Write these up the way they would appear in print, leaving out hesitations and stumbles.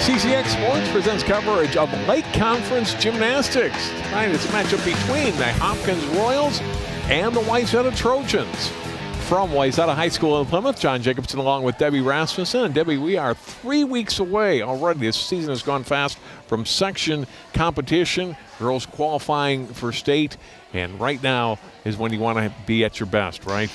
CCX Sports presents coverage of Lake Conference Gymnastics. Tonight it's a matchup between the Hopkins Royals and the Wayzata Trojans. From Wayzata High School in Plymouth, John Jacobson along with Debbie Rasmussen. And Debbie, we are 3 weeks away already. This season has gone fast from section competition, girls qualifying for state. And right now is when you want to be at your best, right?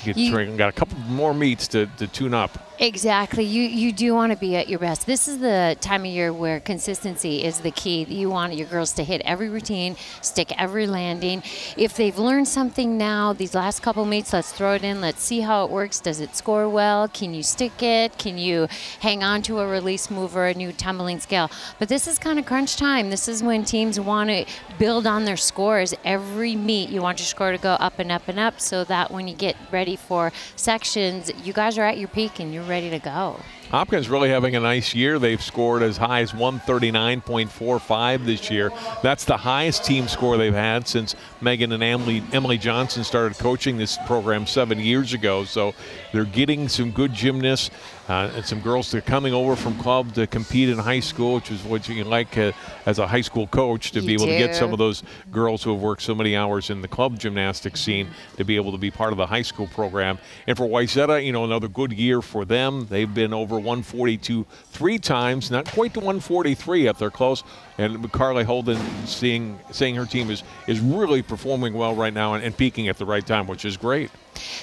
Got a couple more meets to tune up. Exactly. You do want to be at your best. This is the time of year where consistency is the key. You want your girls to hit every routine, stick every landing. If they've learned something now, these last couple meets, let's throw it in. Let's see how it works. Does it score well? Can you stick it? Can you hang on to a release move or a new tumbling scale? But this is kind of crunch time. This is when teams want to build on their scores. Every meet, you want your score to go up and up and up so that when you get ready for sections, you guys are at your peak and you're ready to go. Hopkins really having a nice year. They've scored as high as 139.45 this year. That's the highest team score they've had since Megan and Emily Johnson started coaching this program 7 years ago. So they're getting some good gymnasts and some girls that are coming over from club to compete in high school, which is what you like as a high school coach, to be able to get some of those girls who have worked so many hours in the club gymnastics scene to be able to be part of the high school program. And for Wayzata, you know, another good year for them. They've been over 142 3 times, not quite to 143 if they're close. And Carly Holden saying her team is really performing well right now and peaking at the right time, which is great.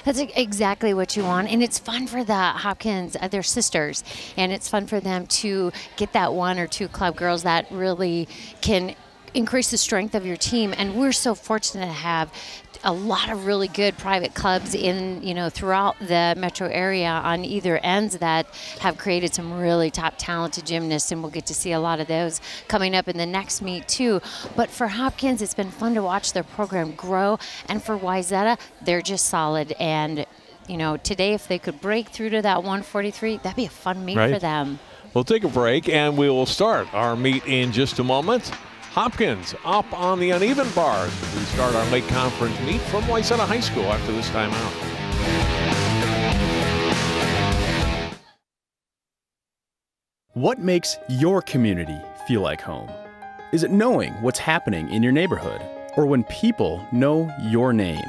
That's exactly what you want, and it's fun for the Hopkins, they're sisters, and it's fun for them to get that 1 or 2 club girls that really can increase the strength of your team. And we're so fortunate to have a lot of really good private clubs in, throughout the metro area on either ends that have created some really top talented gymnasts, and we'll get to see a lot of those coming up in the next meet too. But for Hopkins, it's been fun to watch their program grow, and for Wayzata, they're just solid. And today if they could break through to that 143, that'd be a fun meet for them. We'll take a break and we will start our meet in just a moment. Hopkins up on the uneven bars. We start our Lake Conference meet from Wayzata High School after this timeout. What makes your community feel like home? Is it knowing what's happening in your neighborhood, or when people know your name?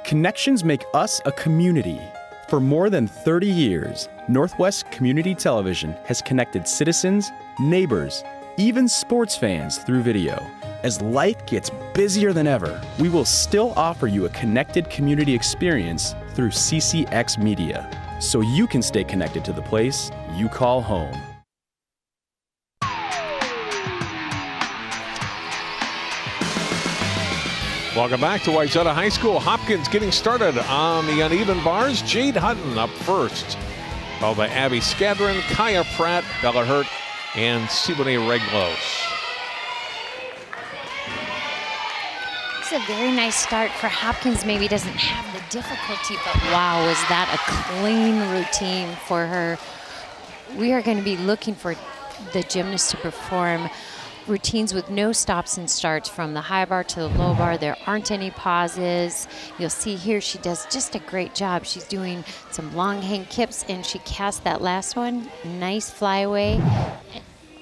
Connections make us a community. For more than 30 years, Northwest Community Television has connected citizens, neighbors, even sports fans through video. As life gets busier than ever, we will still offer you a connected community experience through CCX Media, so you can stay connected to the place you call home. Welcome back to Wayzata High School. Hopkins getting started on the uneven bars. Jade Hutton up first, followed by Abby Skadron, Kaya Pratt, Bella Hurt, and Sibone Reglos. It's a very nice start for Hopkins. Maybe doesn't have the difficulty, but wow, was that a clean routine for her. We are going to be looking for the gymnast to perform routines with no stops and starts from the high bar to the low bar. There aren't any pauses. You'll see here she does just a great job. She's doing some long hang kips, and she cast that last one. Nice flyaway.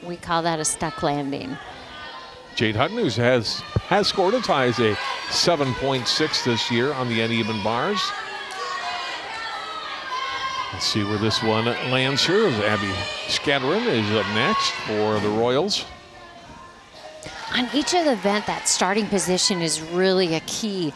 We call that a stuck landing. Jade Hutton, who has scored as high as a 7.6 this year on the uneven bars. Let's see where this one lands here. Abby Skadron is up next for the Royals. On each of the event, that starting position is really a key.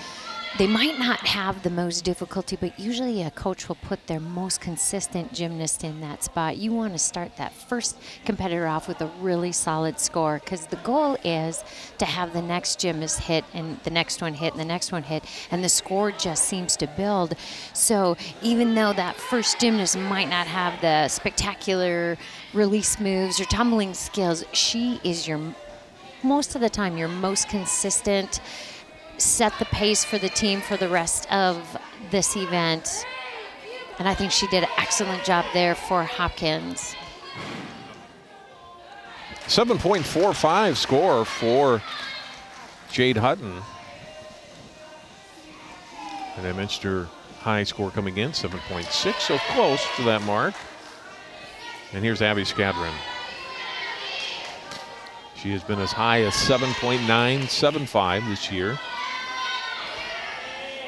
They might not have the most difficulty, but usually a coach will put their most consistent gymnast in that spot. You want to start that first competitor off with a really solid score, because the goal is to have the next gymnast hit and the next one hit and the next one hit, and the score just seems to build. So even though that first gymnast might not have the spectacular release moves or tumbling skills, she is most of the time your most consistent, set the pace for the team for the rest of this event. And I think she did an excellent job there for Hopkins. 7.45 score for Jade Hutton. And I mentioned her high score coming in, 7.6, so close to that mark. And here's Abby Skadron. She has been as high as 7.975 this year.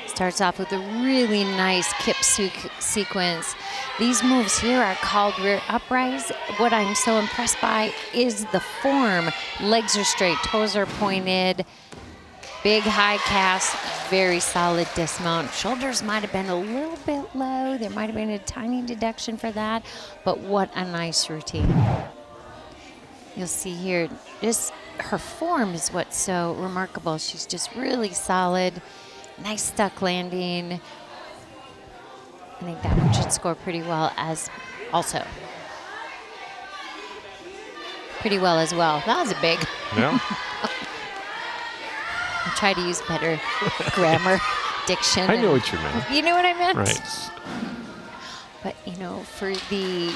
Starts off with a really nice kip sequence. These moves here are called rear uprise. What I'm so impressed by is the form. Legs are straight, toes are pointed, big high cast, very solid dismount. Shoulders might have been a little bit low. There might have been a tiny deduction for that, but what a nice routine. You'll see here, just her form is what's so remarkable. She's just really solid. Nice stuck landing. I think that one should score pretty well as also. Pretty well as well. That was a big. Yeah. I'll try to use better grammar, diction. I know what you meant. You know what I meant? Right. But, you know, for the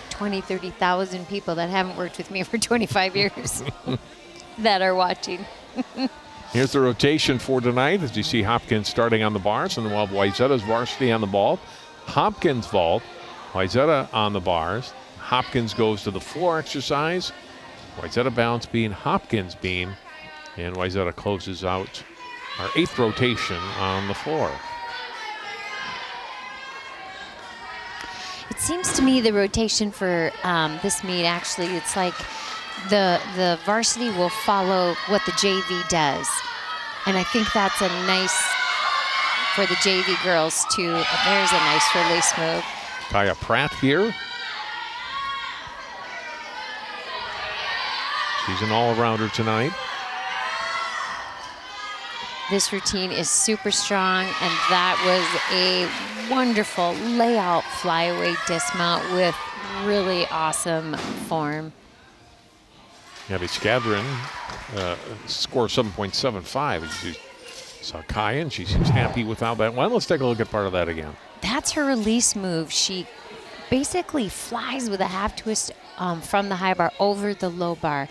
20, 30,000 people that haven't worked with me for 25 years that are watching. Here's the rotation for tonight as you see Hopkins starting on the bars, and then we'll have Wayzata's varsity on the vault. Hopkins vault, Wayzata on the bars. Hopkins goes to the floor exercise. Wayzata bounce beam, Hopkins beam, and Wayzata closes out our 8th rotation on the floor. It seems to me the rotation for this meet, actually, it's like the varsity will follow what the JV does. And I think that's a nice, for the JV girls too. There's a nice release move. Kaya Pratt here. She's an all-arounder tonight. This routine is super strong, and that was a wonderful layout flyaway dismount with really awesome form. Gabby Skadron score 7.75. As you saw Kaya, and she seems happy without that one. Let's take a look at part of that again. That's her release move. She basically flies with a half twist from the high bar over the low bar.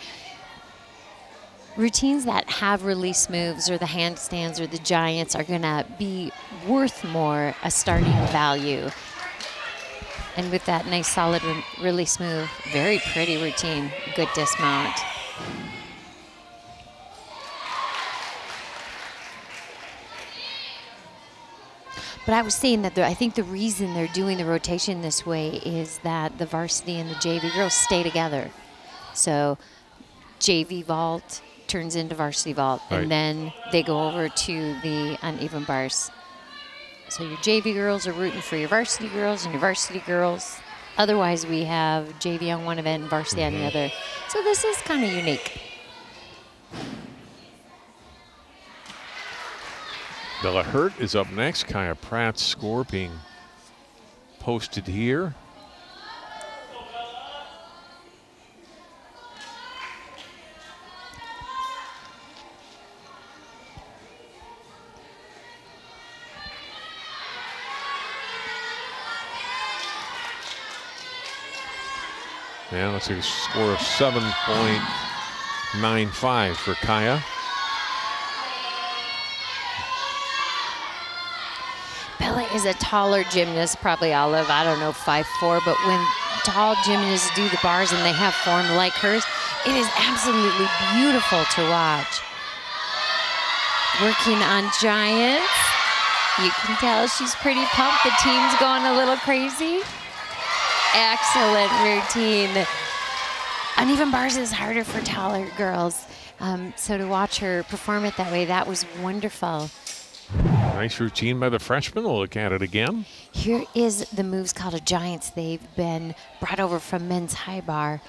Routines that have release moves or the handstands or the giants are going to be worth more a starting value. And with that nice solid release move, very pretty routine, good dismount. But I was saying that I think the reason they're doing the rotation this way is that the varsity and the JV girls stay together. So JV vault turns into varsity vault, right, and then they go over to the uneven bars. So your JV girls are rooting for your varsity girls, and your varsity girls. Otherwise, we have JV on one event and varsity on the other. So this is kind of unique. Bella Hurt is up next. Kaya Pratt's score being posted here. Yeah, let's see, a score of 7.95 for Kaya. Bella is a taller gymnast, probably Olive, I don't know, 5'4", but when tall gymnasts do the bars and they have form like hers, it is absolutely beautiful to watch. Working on giants. You can tell she's pretty pumped. The team's going a little crazy. Excellent routine. Uneven bars is harder for taller girls. So to watch her perform it that way, that was wonderful. Nice routine by the freshman. We'll look at it again. Here is the moves called a giants. They've been brought over from men's high bar.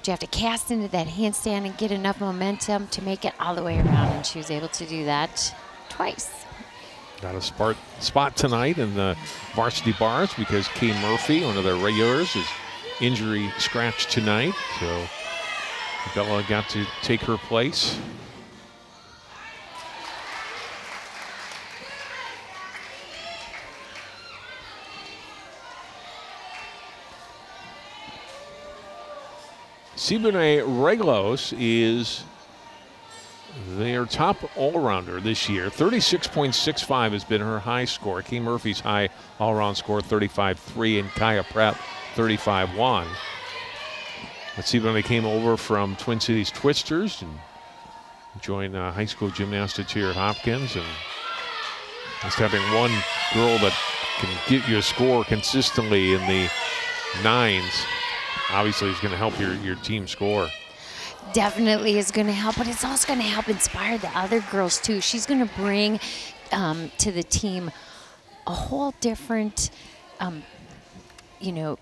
You have to cast into that handstand and get enough momentum to make it all the way around, and she was able to do that twice. Got a spot tonight in the varsity bars because Kay Murphy, one of their regulars, is injury scratched tonight. So Bella got to take her place. Sibune Reglos is their top all-rounder this year. 36.65 has been her high score. Kay Murphy's high all-round score, 35.3, and Kaya Pratt, 35.1. Let's see, when they came over from Twin Cities Twisters and joined high school gymnastics here at Hopkins, and just having one girl that can get you a score consistently in the 9s obviously is going to help your team score. Definitely is going to help, but it's also going to help inspire the other girls too. She's going to bring to the team a whole different, you know,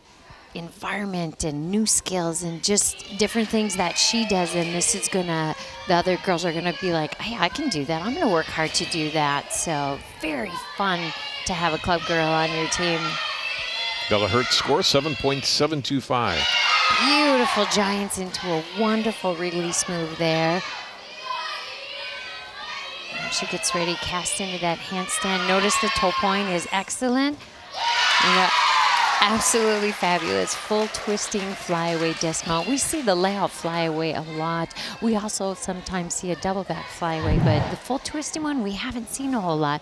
environment and new skills and just different things that she does. And this is gonna, the other girls are gonna be like, hey, I can do that. I'm gonna work hard to do that. So very fun to have a club girl on your team. Bella Hertz score 7.725. Beautiful Giants into a wonderful release move there. She gets ready, cast into that handstand. Notice the toe point is excellent. Absolutely fabulous. Full twisting flyaway dismount. We see the layout flyaway a lot. We also sometimes see a double back flyaway, but the full twisting one we haven't seen a whole lot.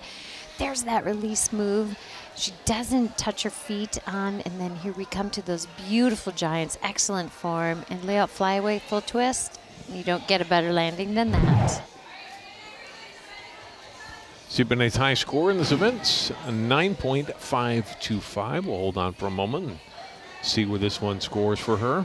There's that release move. She doesn't touch her feet on, and then here we come to those beautiful Giants. Excellent form and layout flyaway, full twist. You don't get a better landing than that. Siboney's high score in this event, 9.525. We'll hold on for a moment and see where this one scores for her.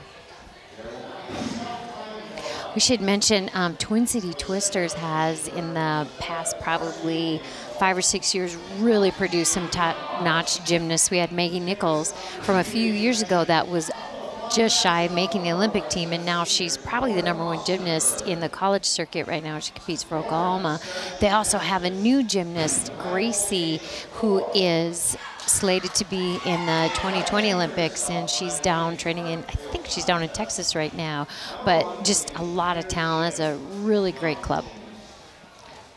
We should mention Twin City Twisters has in the past probably 5 or 6 years really produced some top-notch gymnasts. We had Maggie Nichols from a few years ago that was just shy of making the Olympic team, and now she's probably the #1 gymnast in the college circuit right now. She competes for Oklahoma. They also have a new gymnast, Gracie, who is slated to be in the 2020 Olympics, and she's down training in, I think she's down in Texas right now, but just a lot of talent. It's a really great club.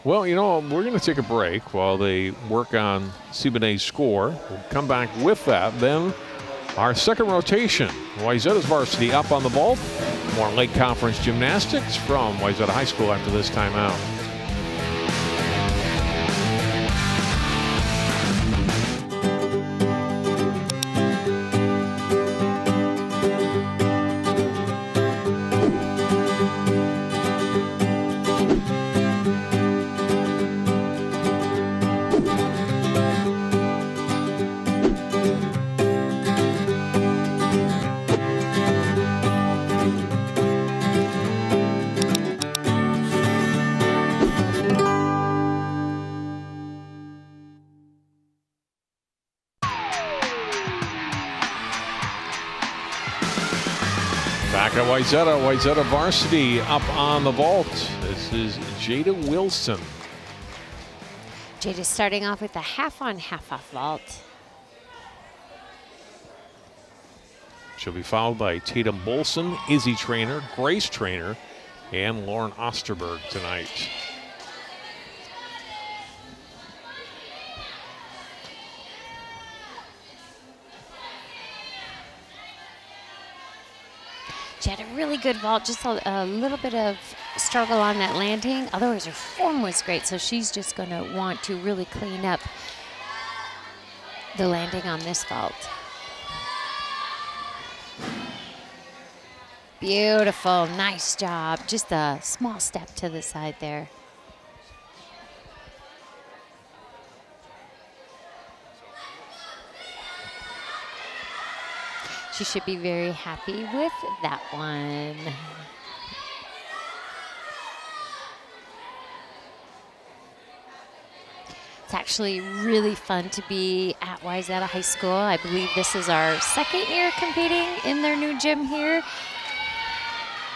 Well, you know, we're going to take a break while they work on Siboney's score. We'll come back with that. Then our second rotation, Wayzata's varsity up on the vault. More Lake Conference gymnastics from Wayzata High School after this timeout. Wayzata varsity up on the vault. This is Jada Wilson. Jada starting off with a half-on, half-off vault. She'll be followed by Tatum Bolson, Izzy Trainer, Grace Trainer, and Lauren Osterberg tonight. She had a really good vault, just a little bit of struggle on that landing. Otherwise, her form was great, so she's just going to want to really clean up the landing on this vault. Beautiful, nice job. Just a small step to the side there. She should be very happy with that one. It's actually really fun to be at Wayzata High School. I believe this is our second year competing in their new gym here.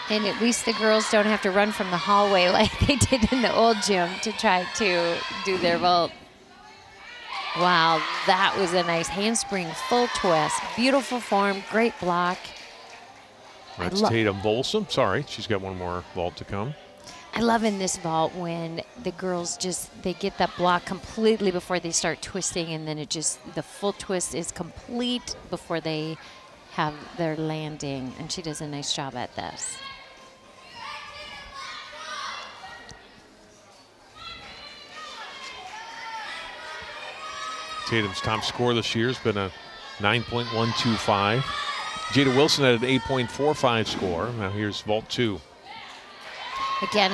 And at least the girls don't have to run from the hallway like they did in the old gym to try to do their vault. Wow, that was a nice handspring full twist. Beautiful form, great block. That's Tatum Bolson. Sorry, she's got one more vault to come. I love in this vault when the girls they get that block completely before they start twisting, and then the full twist is complete before they have their landing. And she does a nice job at this. Tatum's top score this year has been a 9.125. Jada Wilson had an 8.45 score. Now here's vault 2. Again,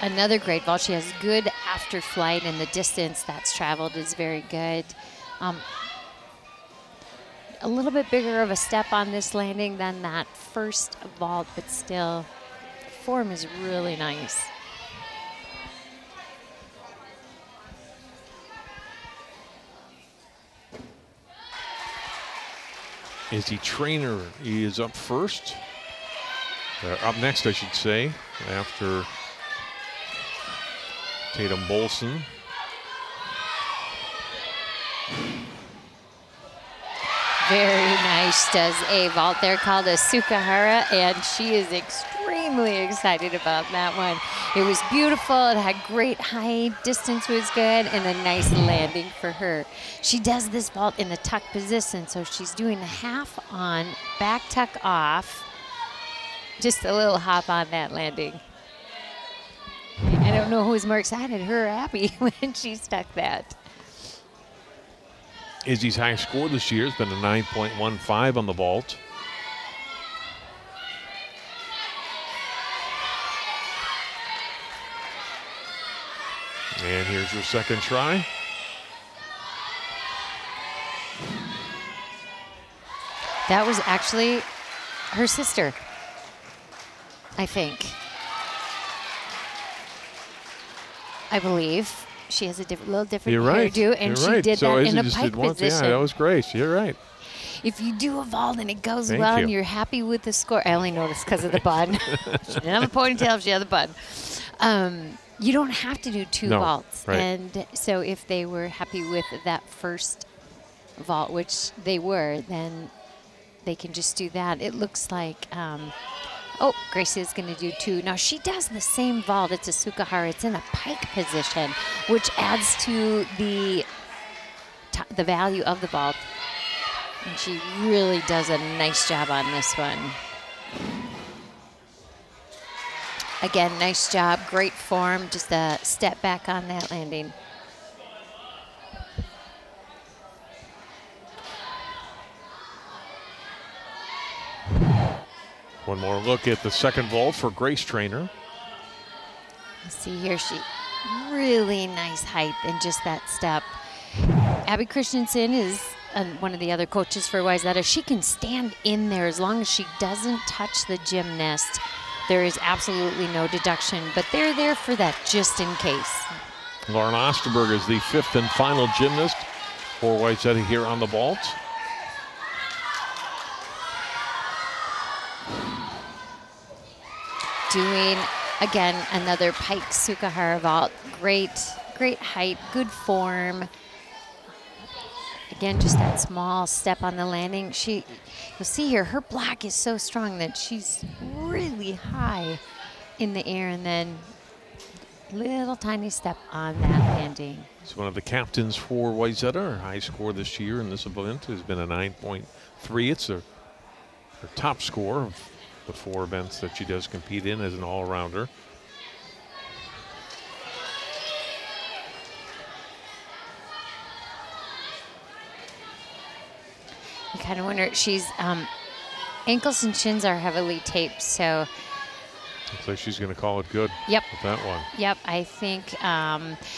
another great vault. She has good after flight, and the distance that's traveled is very good. A little bit bigger of a step on this landing than that first vault, but still, form is really nice. Izzy Trainer is up first. Up next, I should say, after Tatum Bolson. Very nice. Does a vault there called a Sukahara, and she is extremely excited about that one. It was beautiful. It had great height. Distance was good, and a nice landing for her. She does this vault in the tuck position, so she's doing a half on, back tuck off. Just a little hop on that landing. I don't know who's more excited, her or Abby, when she stuck that. Izzy's high score this year has been a 9.15 on the vault. And here's her second try. That was actually her sister, I think. I believe. She has a little different hairdo, and she did that in a pike position. Yeah, that was great. You're right. If you do a vault and it goes well and you're happy with the score, I only noticed because of the bun. She didn't have a ponytail, she had the bun. You don't have to do two vaults. Right. And so if they were happy with that first vault, which they were, then they can just do that. It looks like oh, Gracie is going to do 2. Now, she does the same vault. It's a Sukahara. It's in a pike position, which adds to the value of the vault. And she really does a nice job on this one. Again, nice job, great form. Just a step back on that landing. One more look at the second vault for Grace Trainer. See here, she really nice height and just that step. Abby Christensen is one of the other coaches for Wayzata. She can stand in there as long as she doesn't touch the gymnast. There is absolutely no deduction, but they're there for that just in case. Lauren Osterberg is the 5th and final gymnast for Wayzata here on the vault. Doing, again, another pike Sukahara vault. Great height, good form. Again, just that small step on the landing. You'll see here, her block is so strong that she's really high in the air, and then little tiny step on that landing. She's one of the captains for Wayzata. Her high score this year in this event has been a 9.3. It's her top score of the 4 events that she does compete in as an all-rounder. I kind of wonder, she's ankles and shins are heavily taped, so looks like she's going to call it good with that one. Yep, I think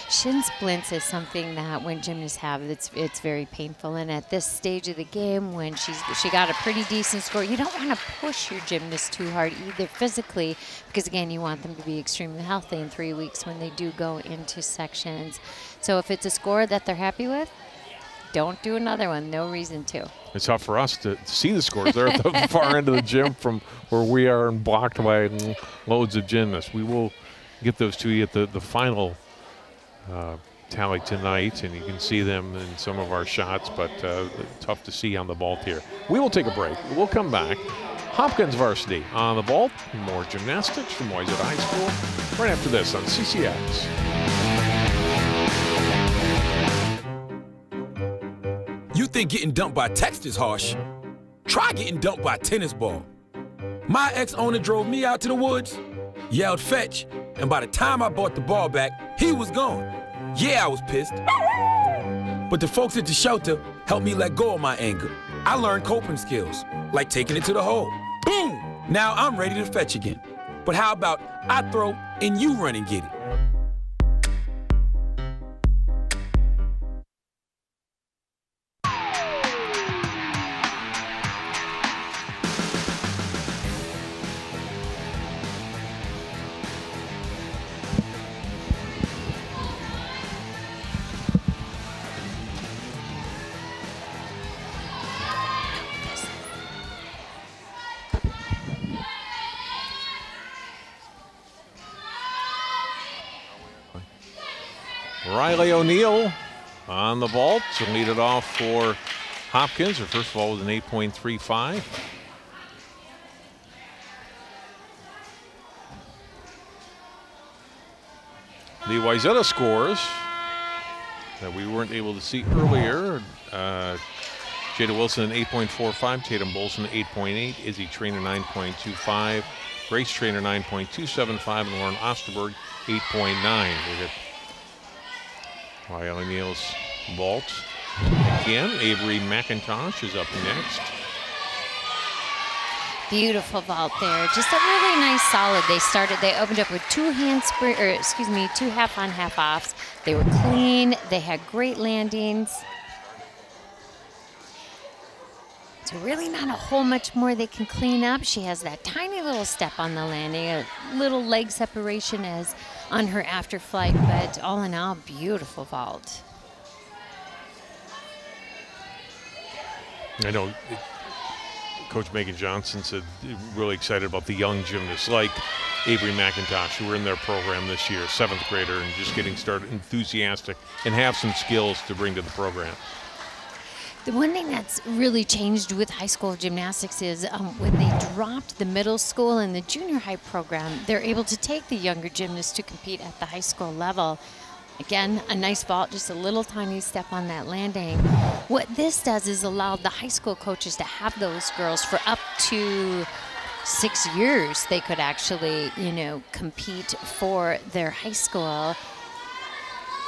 shin splints is something that when gymnasts have, it's very painful. And at this stage of the game, when she got a pretty decent score, you don't want to push your gymnast too hard either physically, because again, you want them to be extremely healthy in 3 weeks when they do go into sections. So if it's a score that they're happy with, don't do another one. No reason to. It's tough for us to see the scores. They're at the far end of the gym from where we are and blocked by loads of gymnasts. We will get those to you at the final tally tonight, and you can see them in some of our shots, but tough to see on the vault here. We will take a break. We'll come back. Hopkins varsity on the vault. More gymnastics from Wayzata High School right after this on CCX. You think getting dumped by text is harsh? Try getting dumped by a tennis ball. My ex-owner drove me out to the woods, yelled fetch, and by the time I brought the ball back, he was gone. Yeah, I was pissed. But the folks at the shelter helped me let go of my anger. I learned coping skills. like taking it to the hole. Boom! Now I'm ready to fetch again. But how about I throw and you run and get it? Riley O'Neill on the vault to lead it off for Hopkins. Her first vault was an 8.35. The Wayzata scores that we weren't able to see earlier. Jada Wilson, 8.45. Tatum Bolson, 8.8. Izzy Trainer, 9.25. Grace Trainer, 9.275. And Lauren Osterberg, 8.9. Riley O'Neill's vault. Again, Avery McIntosh is up next. Beautiful vault there. Just a really nice solid. They opened up with two half-on, half-offs. They were clean. They had great landings. So really not a whole much more they can clean up. She has that tiny little step on the landing, a little leg separation as on her after flight, but all in all, beautiful vault. I know Coach Megan Johnson said really excited about the young gymnasts like Avery McIntosh, who were in their program this year, 7th grader, and just getting started, enthusiastic, and have some skills to bring to the program. The one thing that's really changed with high school gymnastics is when they dropped the middle school and the junior high program, they're able to take the younger gymnasts to compete at the high school level. Again, a nice vault, just a little tiny step on that landing. What this does is allow the high school coaches to have those girls for up to 6 years. They could actually, compete for their high school.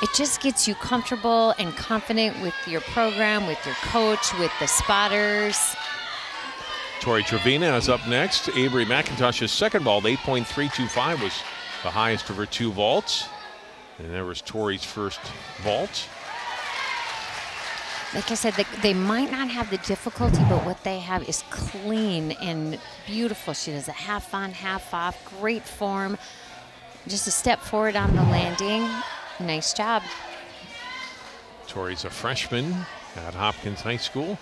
It just gets you comfortable and confident with your program, with your coach, with the spotters. Tori Trevina is up next. Avery McIntosh's second vault, 8.325, was the highest of her 2 vaults. And there was Tori's first vault. Like I said, they might not have the difficulty, but what they have is clean and beautiful. She does a half-on, half-off, great form. Just a step forward on the landing. Nice job. Tori's a freshman at Hopkins High School.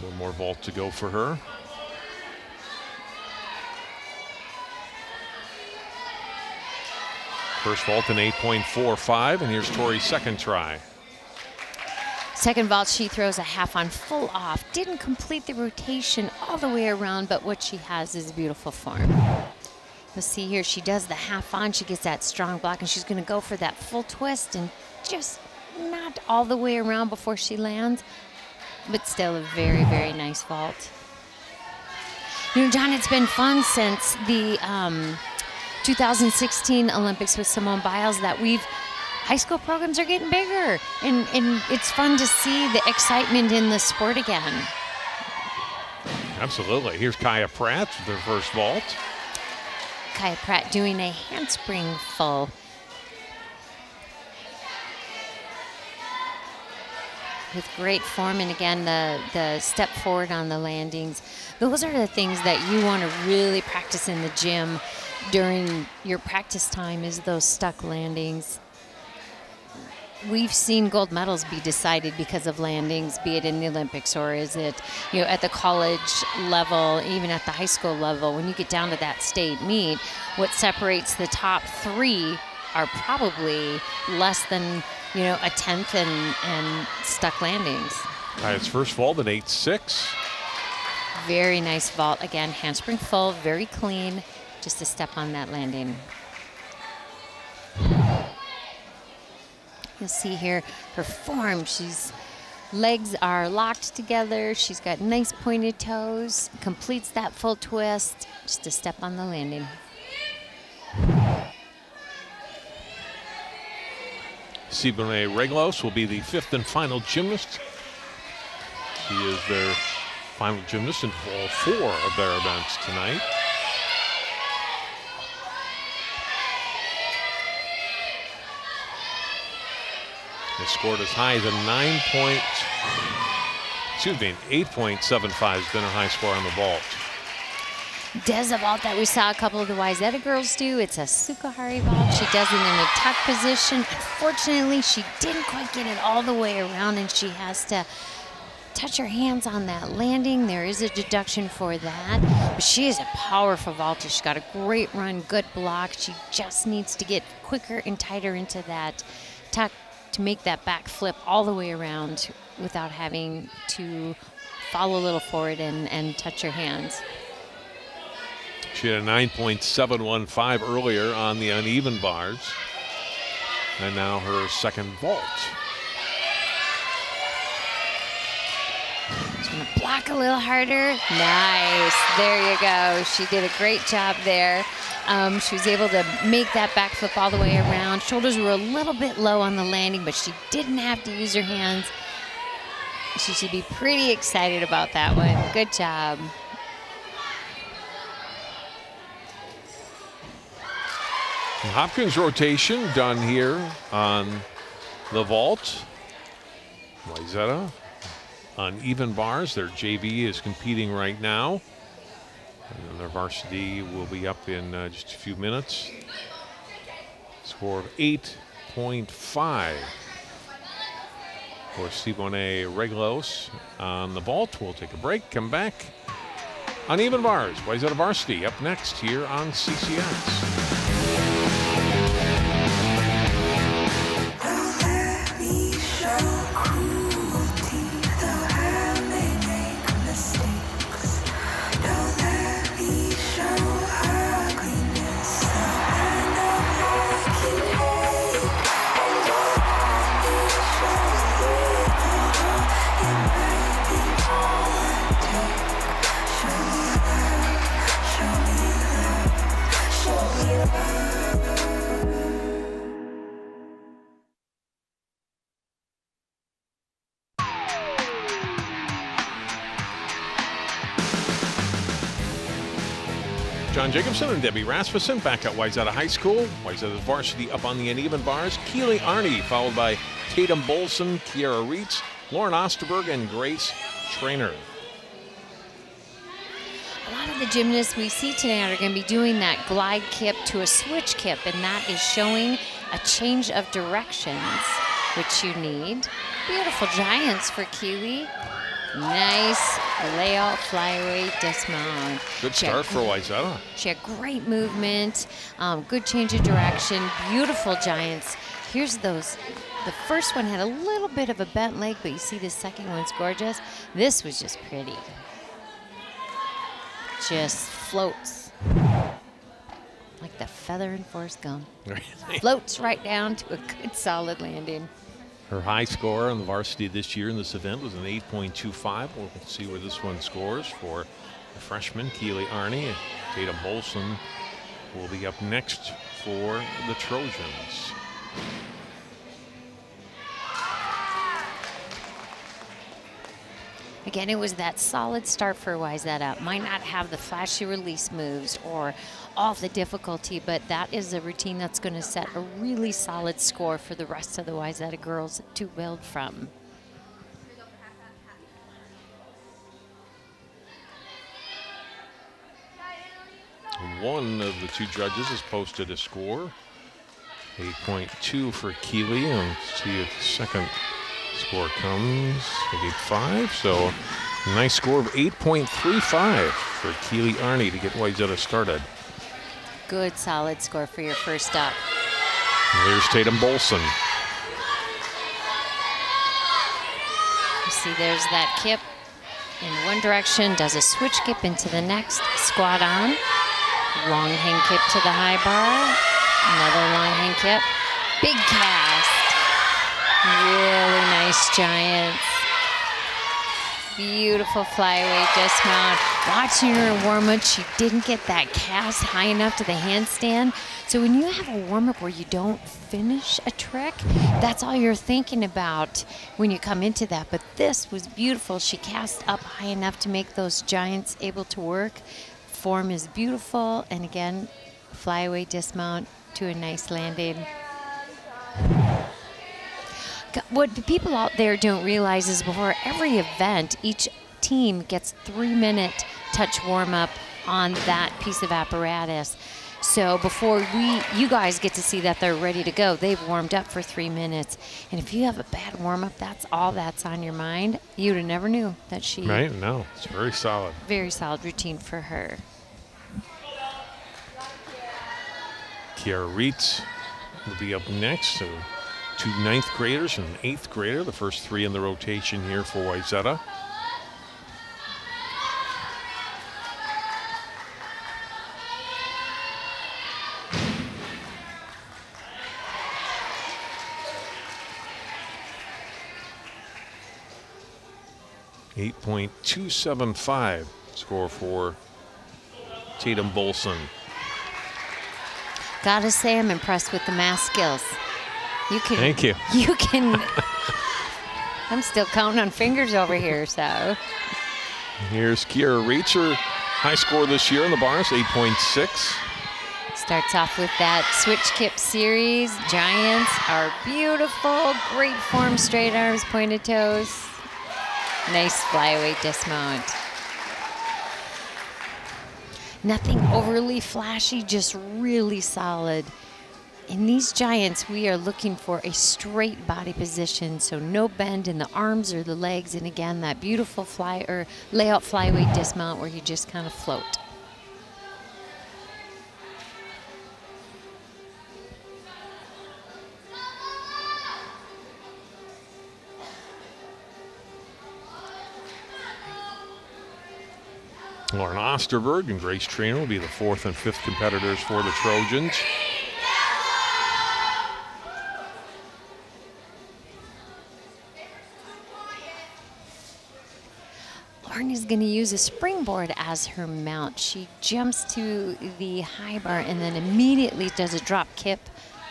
One more vault to go for her. First vault an 8.45, and here's Tori's second try. Second vault, she throws a half-on, full off. Didn't complete the rotation all the way around, but what she has is beautiful form. You'll see here, she does the half-on, she gets that strong block, and she's going to go for that full twist and just not all the way around before she lands, but still a very, very nice vault. John, it's been fun since the 2016 Olympics with Simone Biles that high school programs are getting bigger, and it's fun to see the excitement in the sport again. Absolutely. Here's Kaya Pratt with her first vault. Kaya Pratt doing a handspring full. With great form, and again, the step forward on the landings. Those are the things that you want to really practice in the gym during your practice time, is those stuck landings. We've seen gold medals be decided because of landings, be it in the Olympics or is it, at the college level, even at the high school level. When you get down to that state meet, what separates the top 3 are probably less than, a tenth and stuck landings. Kaya's first vault at 8.6. Very nice vault. Again, handspring full, very clean. Just a step on that landing. You'll see here her form. Legs are locked together. She's got nice pointed toes. Completes that full twist. Just a step on the landing. Sibone Reglos will be the 5th and final gymnast She is their final gymnast in all 4 of their events tonight. They scored as high as a 8.75 has been her high score on the vault. Does a vault that we saw a couple of the Wayzata girls do. It's a Sukahari vault. She does it in a tuck position. Unfortunately, she didn't quite get it all the way around, and she has to touch her hands on that landing. There is a deduction for that, but she is a powerful vaulter. She's got a great run, good block. She just needs to get quicker and tighter into that tuck to make that back flip all the way around without having to fall a little forward and touch her hands. She had a 9.715 earlier on the uneven bars, and now her second vault. She's gonna block a little harder. Nice, there you go. She did a great job there. She was able to make that back flip all the way around. Shoulders were a little bit low on the landing, but she didn't have to use her hands. She should be pretty excited about that one. Good job. Hopkins rotation done here on the vault. Wayzata on even bars. Their JV is competing right now. And then their varsity will be up in just a few minutes. Score of 8.5 for Simone Reglos on the vault. We'll take a break, come back. On even bars, Wayzata varsity up next here on CCX. John Jacobson and Debbie Rasmussen back at Wayzata High School. Wayzata's varsity up on the uneven bars. Keely Arney followed by Tatum Bolson, Kiara Reitz, Lauren Osterberg, and Grace Trainer. A lot of the gymnasts we see tonight are going to be doing that glide kip to a switch kip, and that is showing a change of directions, which you need. Beautiful giants for Keely. Nice layout, flyaway dismount. Good start for Wayzata. She had great movement, good change of direction, beautiful giants. Here's those. The first one had a little bit of a bent leg, but you see the second one's gorgeous. This was just pretty. Just floats. Like the feather in Forrest Gump. Floats right down to a good solid landing. Her high score on the varsity this year in this event was an 8.25. We'll see where this one scores for the freshman, Keely Arney. Tatum Bolson will be up next for the Trojans. Again, it was that solid start for Wayzata. Might not have the flashy release moves or all the difficulty, but that is a routine that's going to set a really solid score for the rest of the Wayzata girls to build from. One of the two judges has posted a score, 8.2 for Keely, and let's see if the second score comes, 8.5. So a nice score of 8.35 for Keely Arney to get Wayzata started. Good solid score for your first up. And here's Tatum Bolson. You see there's that kip in one direction, does a switch kip into the next, squat on, long hang kip to the high bar, another long hang kip, big cast. Really nice giants. Beautiful flyaway dismount. watching her in warm-up, she didn't get that cast high enough to the handstand. So when you have a warm-up where you don't finish a trick, that's all you're thinking about when you come into that. But this was beautiful. She cast up high enough to make those giants able to work. Form is beautiful. And again, flyaway dismount to a nice landing. What the people out there don't realize is before every event, each team gets 3-minute touch warm-up on that piece of apparatus. So before you guys get to see that they're ready to go, they've warmed up for 3 minutes. And if you have a bad warm-up, that's all that's on your mind. You'd have never knew that she... Right? No, it's very solid. Very solid routine for her. Kiara Reitz will be up next. So 2 ninth graders and an 8th grader, the first 3 in the rotation here for Wayzata. .275 score for Tatum Bolson. Gotta say, I'm impressed with the math skills. You can. Thank you. You can. I'm still counting on fingers over here, so. Here's Kiara Reitzer, high score this year in the bars, 8.6. Starts off with that switch kip series. Giants are beautiful. Great form, straight arms, pointed toes. Nice flyaway dismount. Nothing overly flashy, just really solid. In these giants, we are looking for a straight body position, so no bend in the arms or the legs, and again, that beautiful layout flyaway dismount where you just kind of float. Lauren Osterberg and Grace Trainer will be the 4th and 5th competitors for the Trojans. Lauren is going to use a springboard as her mount. She jumps to the high bar and then immediately does a drop kip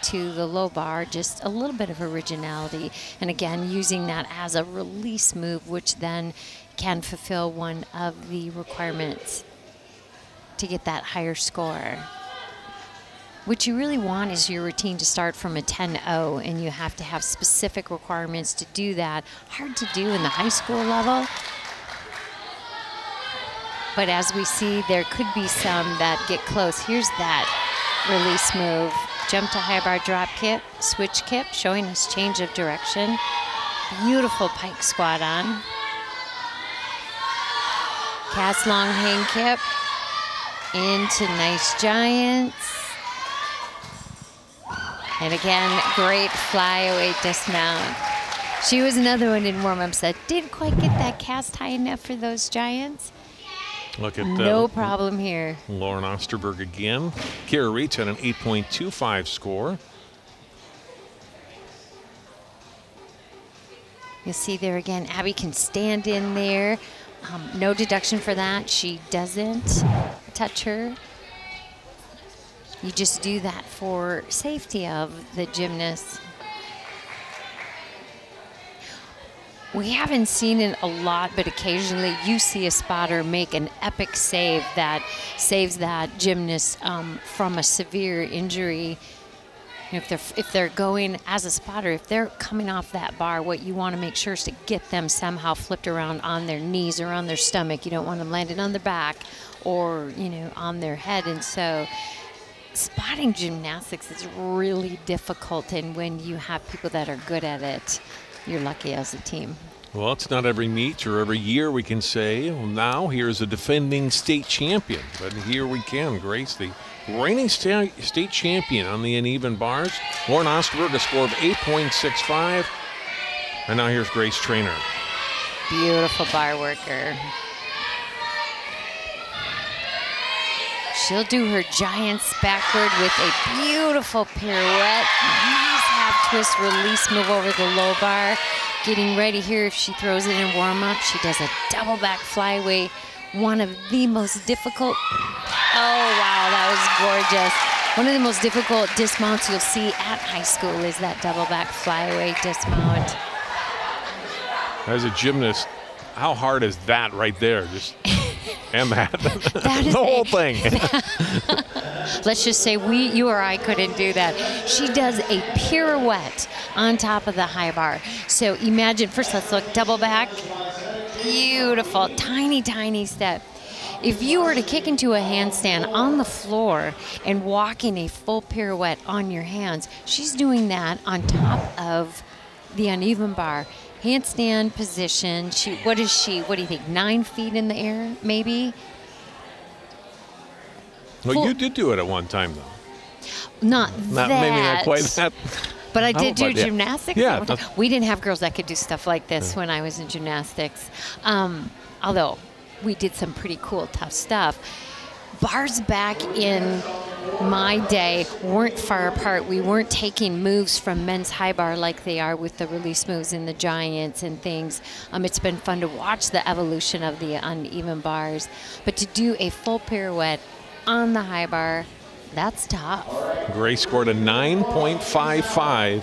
to the low bar, just a little bit of originality. And again, using that as a release move, which then can fulfill one of the requirements to get that higher score. What you really want is your routine to start from a 10-0, and you have to have specific requirements to do that. Hard to do in the high school level. But as we see, there could be some that get close. Here's that release move. Jump to high bar drop kip, switch kip, showing us change of direction. Beautiful pike squat on. Cast long hang kip into nice giants. And again, great flyaway dismount. She was another one in warm-ups that didn't quite get that cast high enough for those giants. Look at no problem here. Lauren Osterberg again. Kiara Reitz had an 8.25 score. You'll see there again, Abby can stand in there. No deduction for that. She doesn't touch her. You just do that for safety of the gymnast. We haven't seen it a lot, but occasionally you see a spotter make an epic save that saves that gymnast from a severe injury. If they're going as a spotter, if they're coming off that bar, what you want to make sure is to get them somehow flipped around on their knees or on their stomach. You don't want them landing on their back or, on their head. And so spotting gymnastics is really difficult, and when you have people that are good at it, you're lucky as a team. Well, it's not every meet or every year we can say, well, now here's a defending state champion. But here we can, Grace, the reigning state champion on the uneven bars. Lauren Osterberg, a score of 8.65. And now here's Grace Trainer. Beautiful bar worker. She'll do her giants backward with a beautiful pirouette. Nice half twist release move over the low bar. Getting ready here if she throws it in warm up. She does a double back flyway one of the most difficult, oh wow, that was gorgeous. One of the most difficult dismounts you'll see at high school is that double back flyaway dismount. As a gymnast, how hard is that right there? Just and that, that is the whole thing. Let's just say you or I couldn't do that. She does a pirouette on top of the high bar. So imagine, first let's look, double back. Beautiful, tiny, tiny step. If you were to kick into a handstand on the floor and walk in a full pirouette on your hands, she's doing that on top of the uneven bar. Handstand position. What do you think, 9 feet in the air, maybe? Well, you did do it at one time, though. Not that. Maybe not quite that. But I did do gymnastics. Yeah. We didn't have girls that could do stuff like this when I was in gymnastics. Although we did some pretty cool, tough stuff. Bars back in my day weren't far apart. We weren't taking moves from men's high bar like they are with the release moves in the Giants and things. It's been fun to watch the evolution of the uneven bars. But to do a full pirouette on the high bar, that's tough. Grace scored a 9.55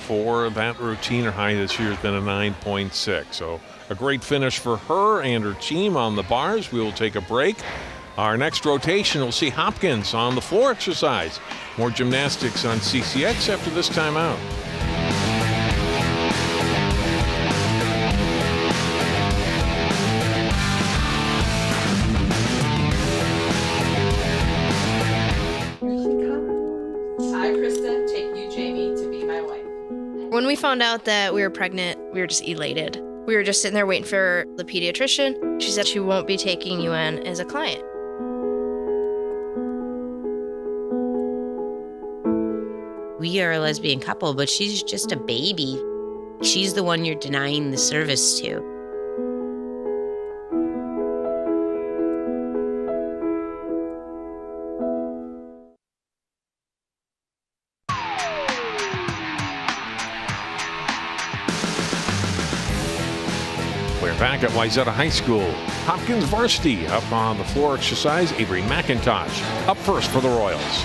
for that routine. Her high this year has been a 9.6. So a great finish for her and her team on the bars. We will take a break. Our next rotation, we'll see Hopkins on the floor exercise. More gymnastics on CCX after this timeout. When we found out that we were pregnant, we were just elated. We were just sitting there waiting for the pediatrician. She said she won't be taking you in as a client. We are a lesbian couple, but she's just a baby. She's the one you're denying the service to. We're back at Wayzata High School. Hopkins varsity up on the floor exercise. Avery McIntosh up first for the Royals.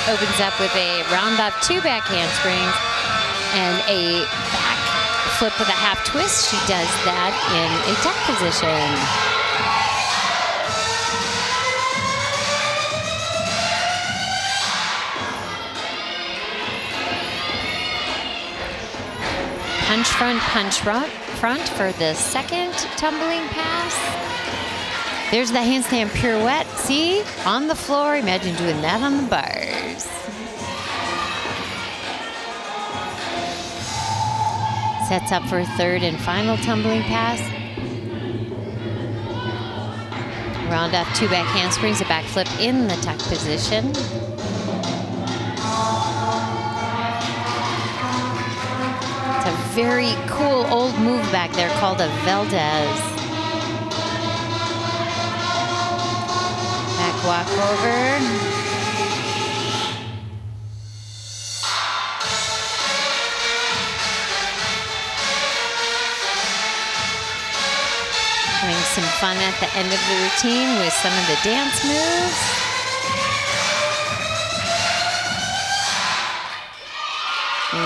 Opens up with a round off 2 back handsprings and a back flip with a half twist. She does that in a tuck position. Punch front for the second tumbling pass. There's the handstand pirouette. See? On the floor. Imagine doing that on the bars. Sets up for a third and final tumbling pass. Round off 2 back handsprings, a back flip in the tuck position. It's a very cool old move back there called a Valdez. Walk over. Having some fun at the end of the routine with some of the dance moves.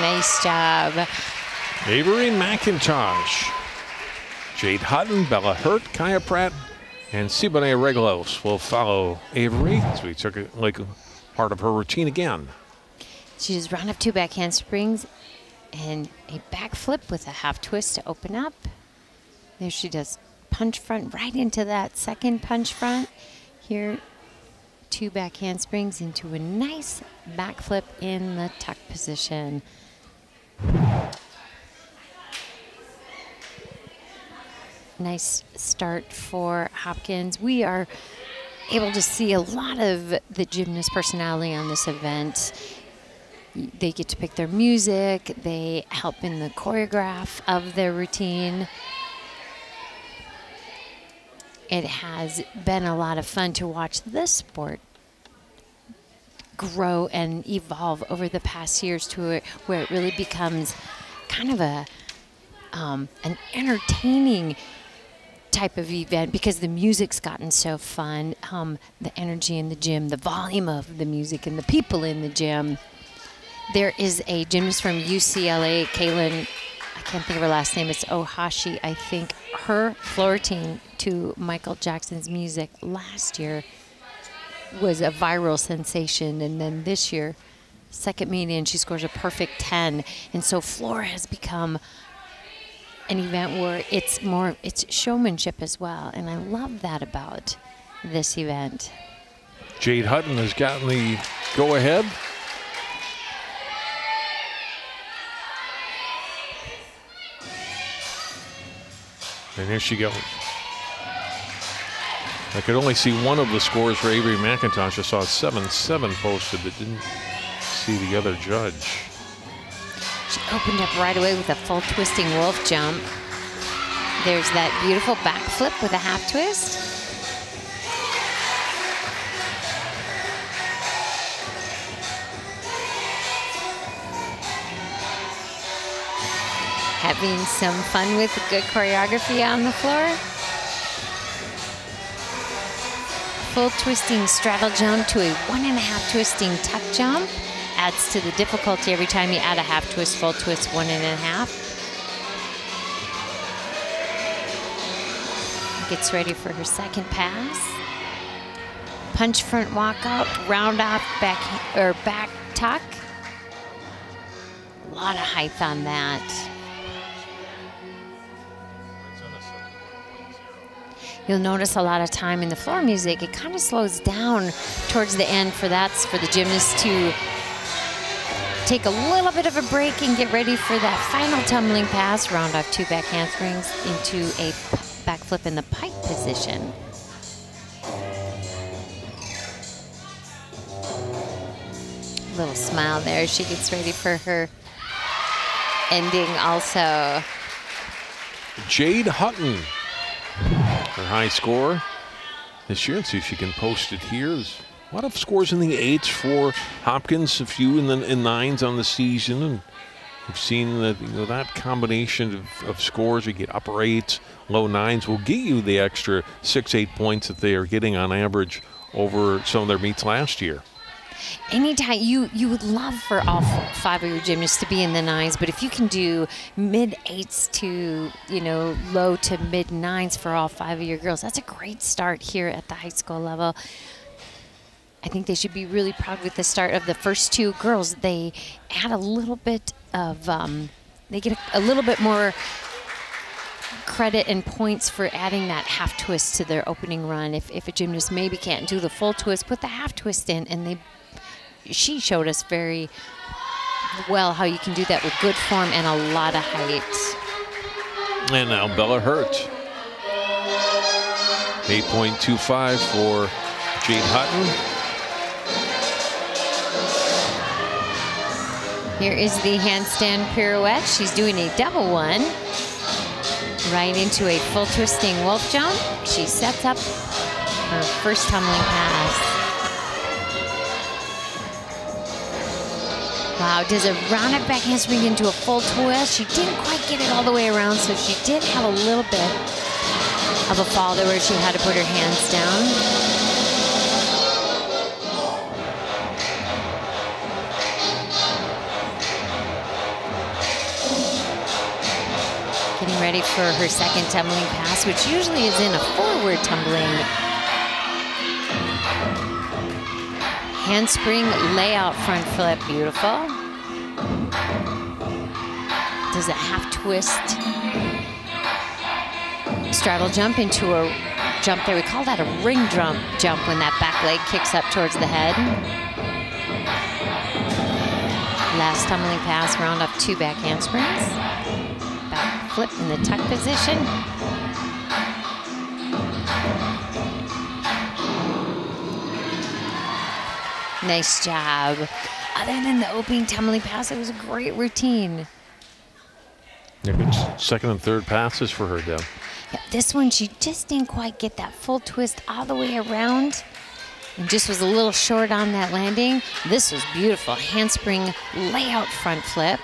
Nice job. Avery McIntosh, Jade Hutton, Bella Hurt, Kaya Pratt, and Siboney Reglos will follow Avery as we took it like part of her routine again. She does round up 2 back handsprings and a back flip with a half twist to open up. There she does punch front right into that second punch front. Here, 2 back handsprings into a nice back flip in the tuck position. Nice start for Hopkins. We are able to see a lot of the gymnast personality on this event. They get to pick their music. They help in the choreograph of their routine. It has been a lot of fun to watch this sport grow and evolve over the past years to where it really becomes kind of a an entertaining type of event because the music's gotten so fun, the energy in the gym, the volume of the music, and the people in the gym. There is a gymnast from UCLA, Kaylin, I can't think of her last name, it's Ohashi, I think. Her floor routine to Michael Jackson's music last year was a viral sensation, and then this year, second meeting, she scores a perfect 10. And so floor has become an event where it's showmanship as well, and I love that about this event. Jade Hutton has gotten the go-ahead. And here she goes. I could only see one of the scores for Avery McIntosh. I saw 7-7 posted, but didn't see the other judge. She opened up right away with a full twisting wolf jump. There's that beautiful back flip with a half twist. Having some fun with good choreography on the floor. Full twisting straddle jump to a 1.5 twisting tuck jump. Adds to the difficulty every time you add a half twist, full twist, 1.5. Gets ready for her second pass. Punch front walk out, round off back tuck. A lot of height on that. You'll notice a lot of time in the floor music, it kind of slows down towards the end for the gymnast to take a little bit of a break and get ready for that final tumbling pass. Round off 2 back handsprings into a back flip in the pike position. Little smile there. She gets ready for her ending also. Jade Hutton, her high score this year. Let's see if she can post it here. There's a lot of scores in the 8s for Hopkins, a few in 9s on the season, and we've seen that that combination of scores. You get upper 8s, low 9s will get you the extra 6-8 points that they are getting on average over some of their meets last year. Anytime you would love for all 5 of your gymnasts to be in the 9s, but if you can do mid 8s to low to mid 9s for all 5 of your girls, that's a great start here at the high school level. I think they should be really proud with the start of the first 2 girls. They add a little bit of, they get a little bit more credit and points for adding that half twist to their opening run. If a gymnast maybe can't do the full twist, put the half twist in, and she showed us very well how you can do that with good form and a lot of height. And now Bella Hurt. 8.25 for Jade Hutton. Here is the handstand pirouette. She's doing a double one. Right into a full twisting wolf jump. She sets up her first tumbling pass. Wow, does a round up back handspring into a full twist. She didn't quite get it all the way around, so she did have a little bit of a fall there where she had to put her hands down. Getting ready for her second tumbling pass, which usually is in a forward tumbling. Handspring layout front flip, beautiful. Does a half twist straddle jump into a jump there. We call that a ring jump when that back leg kicks up towards the head. Last tumbling pass, round up 2 back handsprings. Back flip in the tuck position. Nice job. Other than the opening tumbling pass, it was a great routine. Yeah, good second and third passes for her, Deb. Yeah, this one, she just didn't quite get that full twist all the way around. and just was a little short on that landing. This was beautiful. Handspring layout front flip.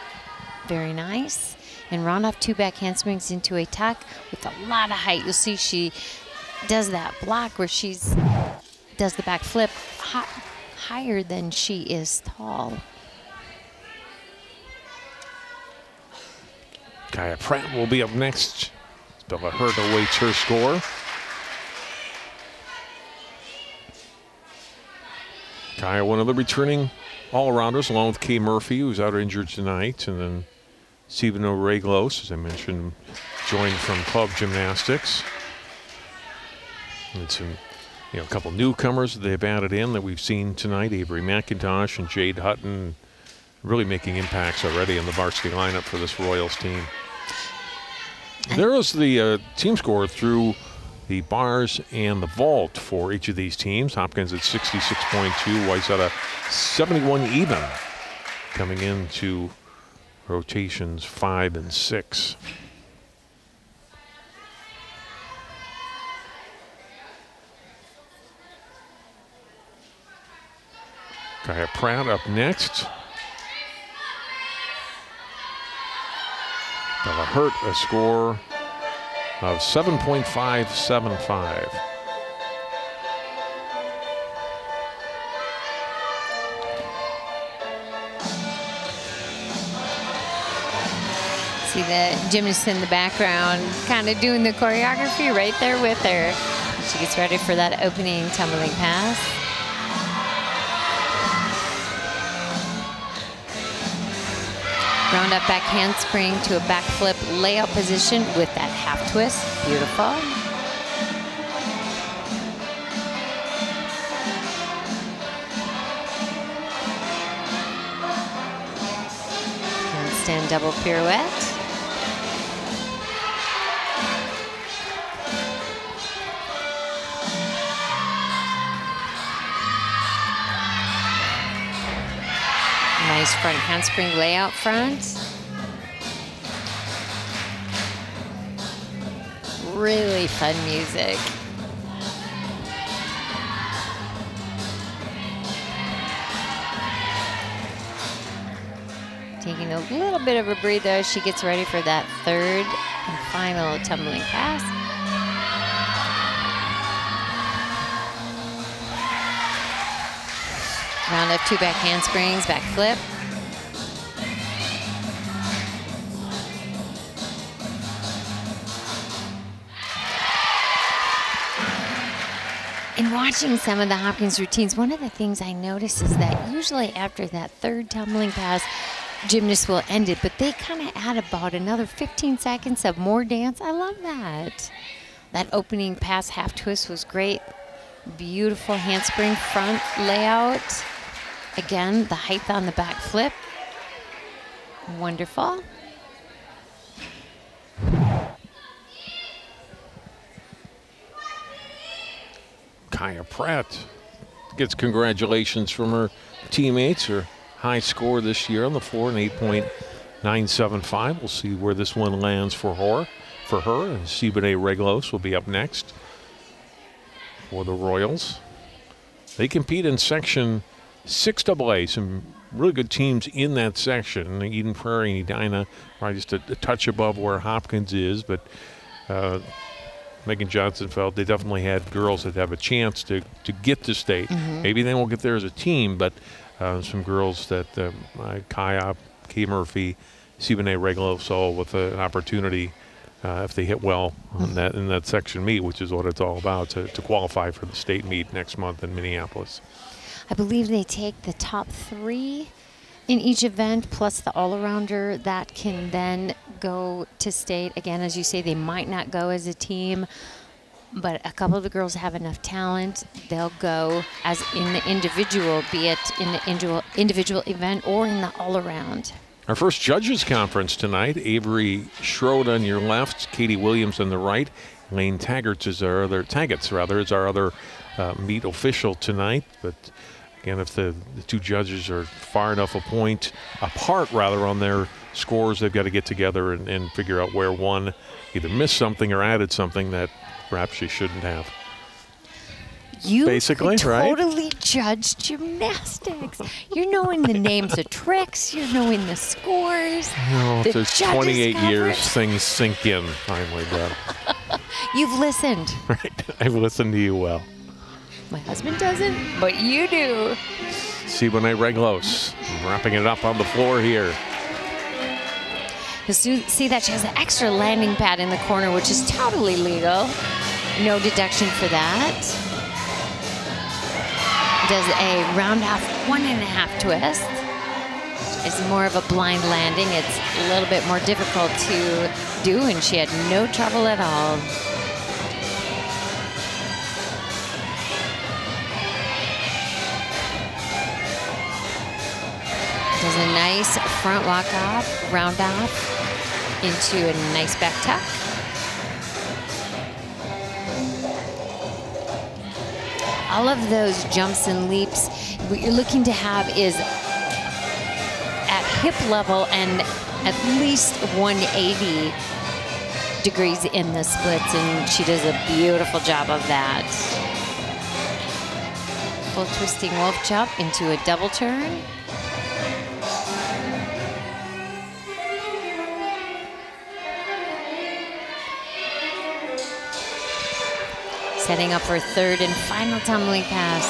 Very nice. And round off 2 back handsprings into a tuck with a lot of height. You'll see she does that block where does the back flip higher than she is tall. Kaya Pratt will be up next. Bella Hurt awaits her score. Kaya, one of the returning all-arounders, along with Kay Murphy, who's out injured tonight, and then Steveno Reglos, as I mentioned, joined from club gymnastics. And some, a couple newcomers that they've added in that we've seen tonight, Avery McIntosh and Jade Hutton, really making impacts already in the varsity lineup for this Royals team. There was the team score through the bars and the vault for each of these teams. Hopkins at 66.2, Wayzata 71 even, coming into rotations 5 and 6. Kaya Pratt up next. Bella Hurt a score of 7.575. See the gymnast in the background kind of doing the choreography right there with her. She gets ready for that opening tumbling pass. Round up back handspring to a back flip layout position with that half twist. Beautiful. Handstand double pirouette. Nice front handspring layout front. Really fun music. Taking a little bit of a breather as she gets ready for that third and final tumbling pass. Round up 2 back handsprings, back flip. In watching some of the Hopkins routines, one of the things I notice is that usually after that third tumbling pass, gymnasts will end it, but they kind of add about another 15 seconds of more dance. I love that. That opening pass half twist was great. Beautiful handspring front layout. Again, the height on the back flip. Wonderful. Kaya Pratt gets congratulations from her teammates. Her high score this year on the floor, an 8.975. We'll see where this one lands for her. And Steveno Reglos will be up next for the Royals. They compete in section 6AA, some really good teams in that section. Eden Prairie and Edina are just a touch above where Hopkins is, but Megan Johnson felt they definitely had girls that have a chance to get to state. Maybe they won't get there as a team, but some girls that Kaya, Kay Murphy, Steveno Reglos, all with an opportunity if they hit well on in that section meet, which is what it's all about, to qualify for the state meet next month in Minneapolis. I believe they take the top 3 in each event, plus the all-arounder that can then go to state. Again, as you say, they might not go as a team, but a couple of the girls have enough talent. They'll go as in the individual, be it in the individual event or in the all-around. Our first judges conference tonight. Avery Schroed on your left, Katie Williams on the right. Lane Taggart is our other meet official tonight. But again, if the 2 judges are far enough apart on their scores, they've got to get together and figure out where one either missed something or added something that perhaps she shouldn't have. You basically, could right? totally judge gymnastics. You're knowing the names of tricks. You're knowing the scores. Oh, the there's judges 28 years, coverage. things sink in finally, Deb. You've listened. Right? I've listened to you well. My husband doesn't, but you do. Siboney Reglos wrapping it up on the floor here. You see that she has an extra landing pad in the corner, which is totally legal. No deduction for that. Does a round off 1.5 twist. It's more of a blind landing. It's a little bit more difficult to do, and she had no trouble at all. Does a nice front walk off, round off into a nice back tuck. All of those jumps and leaps, what you're looking to have is at hip level and at least 180 degrees in the splits, and she does a beautiful job of that. Full twisting wolf jump into a double turn. Setting up her third and final tumbling pass.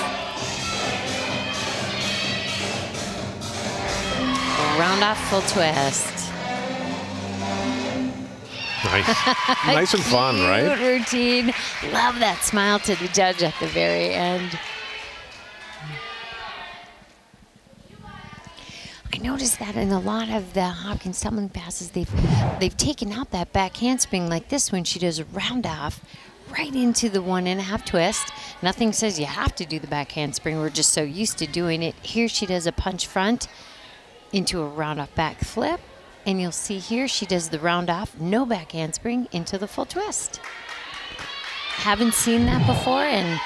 Round off full twist. Nice. Nice and fun, right? Cute routine. Love that smile to the judge at the very end. I noticed that in a lot of the Hopkins tumbling passes, they've taken out that back handspring like this when she does a round off right into the 1.5 twist. Nothing says you have to do the back handspring. We're just so used to doing it. Here she does a punch front into a round off back flip. And you'll see here she does the round off, no back handspring, into the full twist. Haven't seen that before, and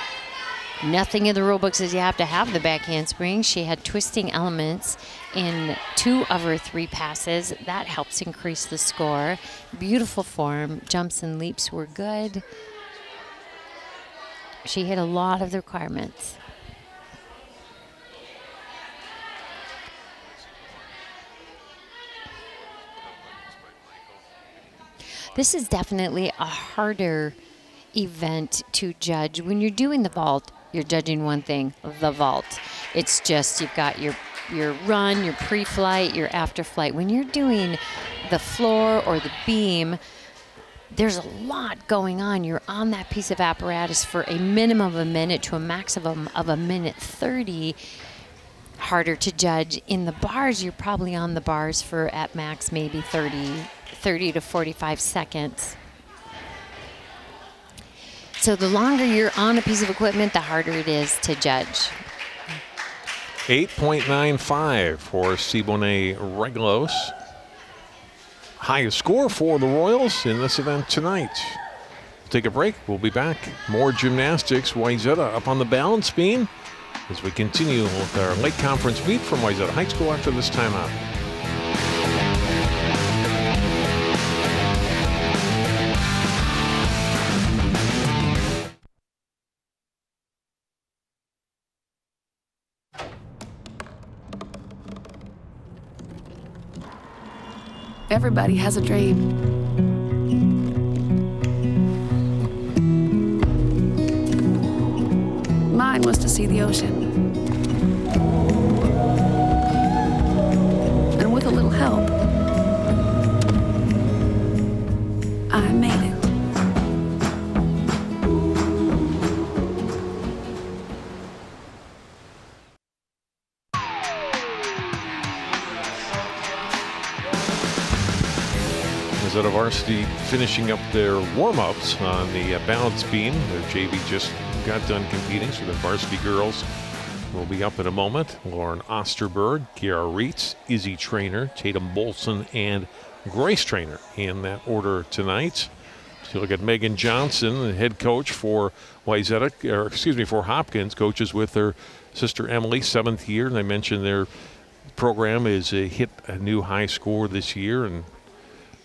nothing in the rule book says you have to have the back handspring. She had twisting elements in 2 of her 3 passes. That helps increase the score. Beautiful form. Jumps and leaps were good. She hit a lot of the requirements. This is definitely a harder event to judge. When you're doing the vault, you're judging one thing, the vault. It's just you've got your run, your pre-flight, your after-flight. When you're doing the floor or the beam, there's a lot going on. You're on that piece of apparatus for a minimum of a minute to a maximum of a minute 30. Harder to judge. In the bars, you're probably on the bars for at max maybe 30 to 45 seconds. So the longer you're on a piece of equipment, the harder it is to judge. 8.95 for Siboney Reglos. Highest score for the Royals in this event tonight. We'll take a break. We'll be back. More gymnastics. Wayzata up on the balance beam as we continue with our late conference meet from Wayzata High School after this timeout. Everybody has a dream. Mine was to see the ocean. And with a little help, I made it. Wayzata Varsity finishing up their warm-ups on the balance beam. Their JV just got done competing, so the varsity girls will be up in a moment. Lauren Osterberg, Kiara Reitz, Izzy Trainer, Tatum Bolson, and Grace Trainer in that order tonight. So you look at Megan Johnson, the head coach for Wayzata, or excuse me, for Hopkins, coaches with their sister Emily, 7th year, and I mentioned their program is hit a new high score this year, and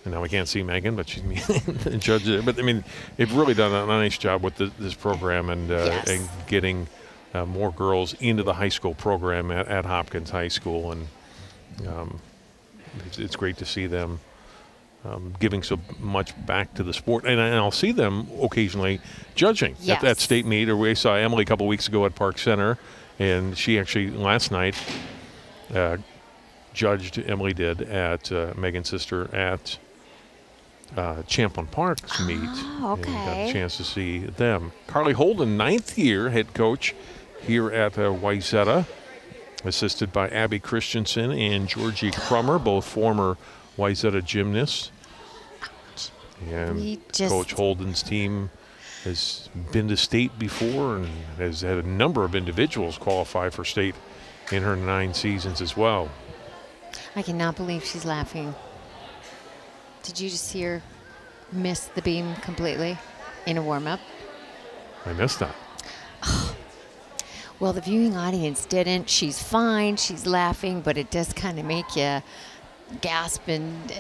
And now we can't see Megan, but she's the judge. But I mean, they've really done a nice job with this program and getting more girls into the high school program at Hopkins High School, and it's great to see them giving so much back to the sport. And I'll see them occasionally judging at state meet. Or we saw Emily a couple weeks ago at Park Center, and she actually last night judged. Emily did at Megan's sister at Champlin Park's meet. Oh, okay. And got a chance to see them. Carly Holden, 9th year head coach here at Wayzata, assisted by Abby Christensen and Georgie Crummer, both former Wayzata gymnasts. And Coach Holden's team has been to state before and has had a number of individuals qualify for state in her 9 seasons as well. I cannot believe she's laughing. Did you just see her miss the beam completely in a warm-up? I missed that. Well, the viewing audience didn't. She's fine. She's laughing, but it does kind of make you gasp and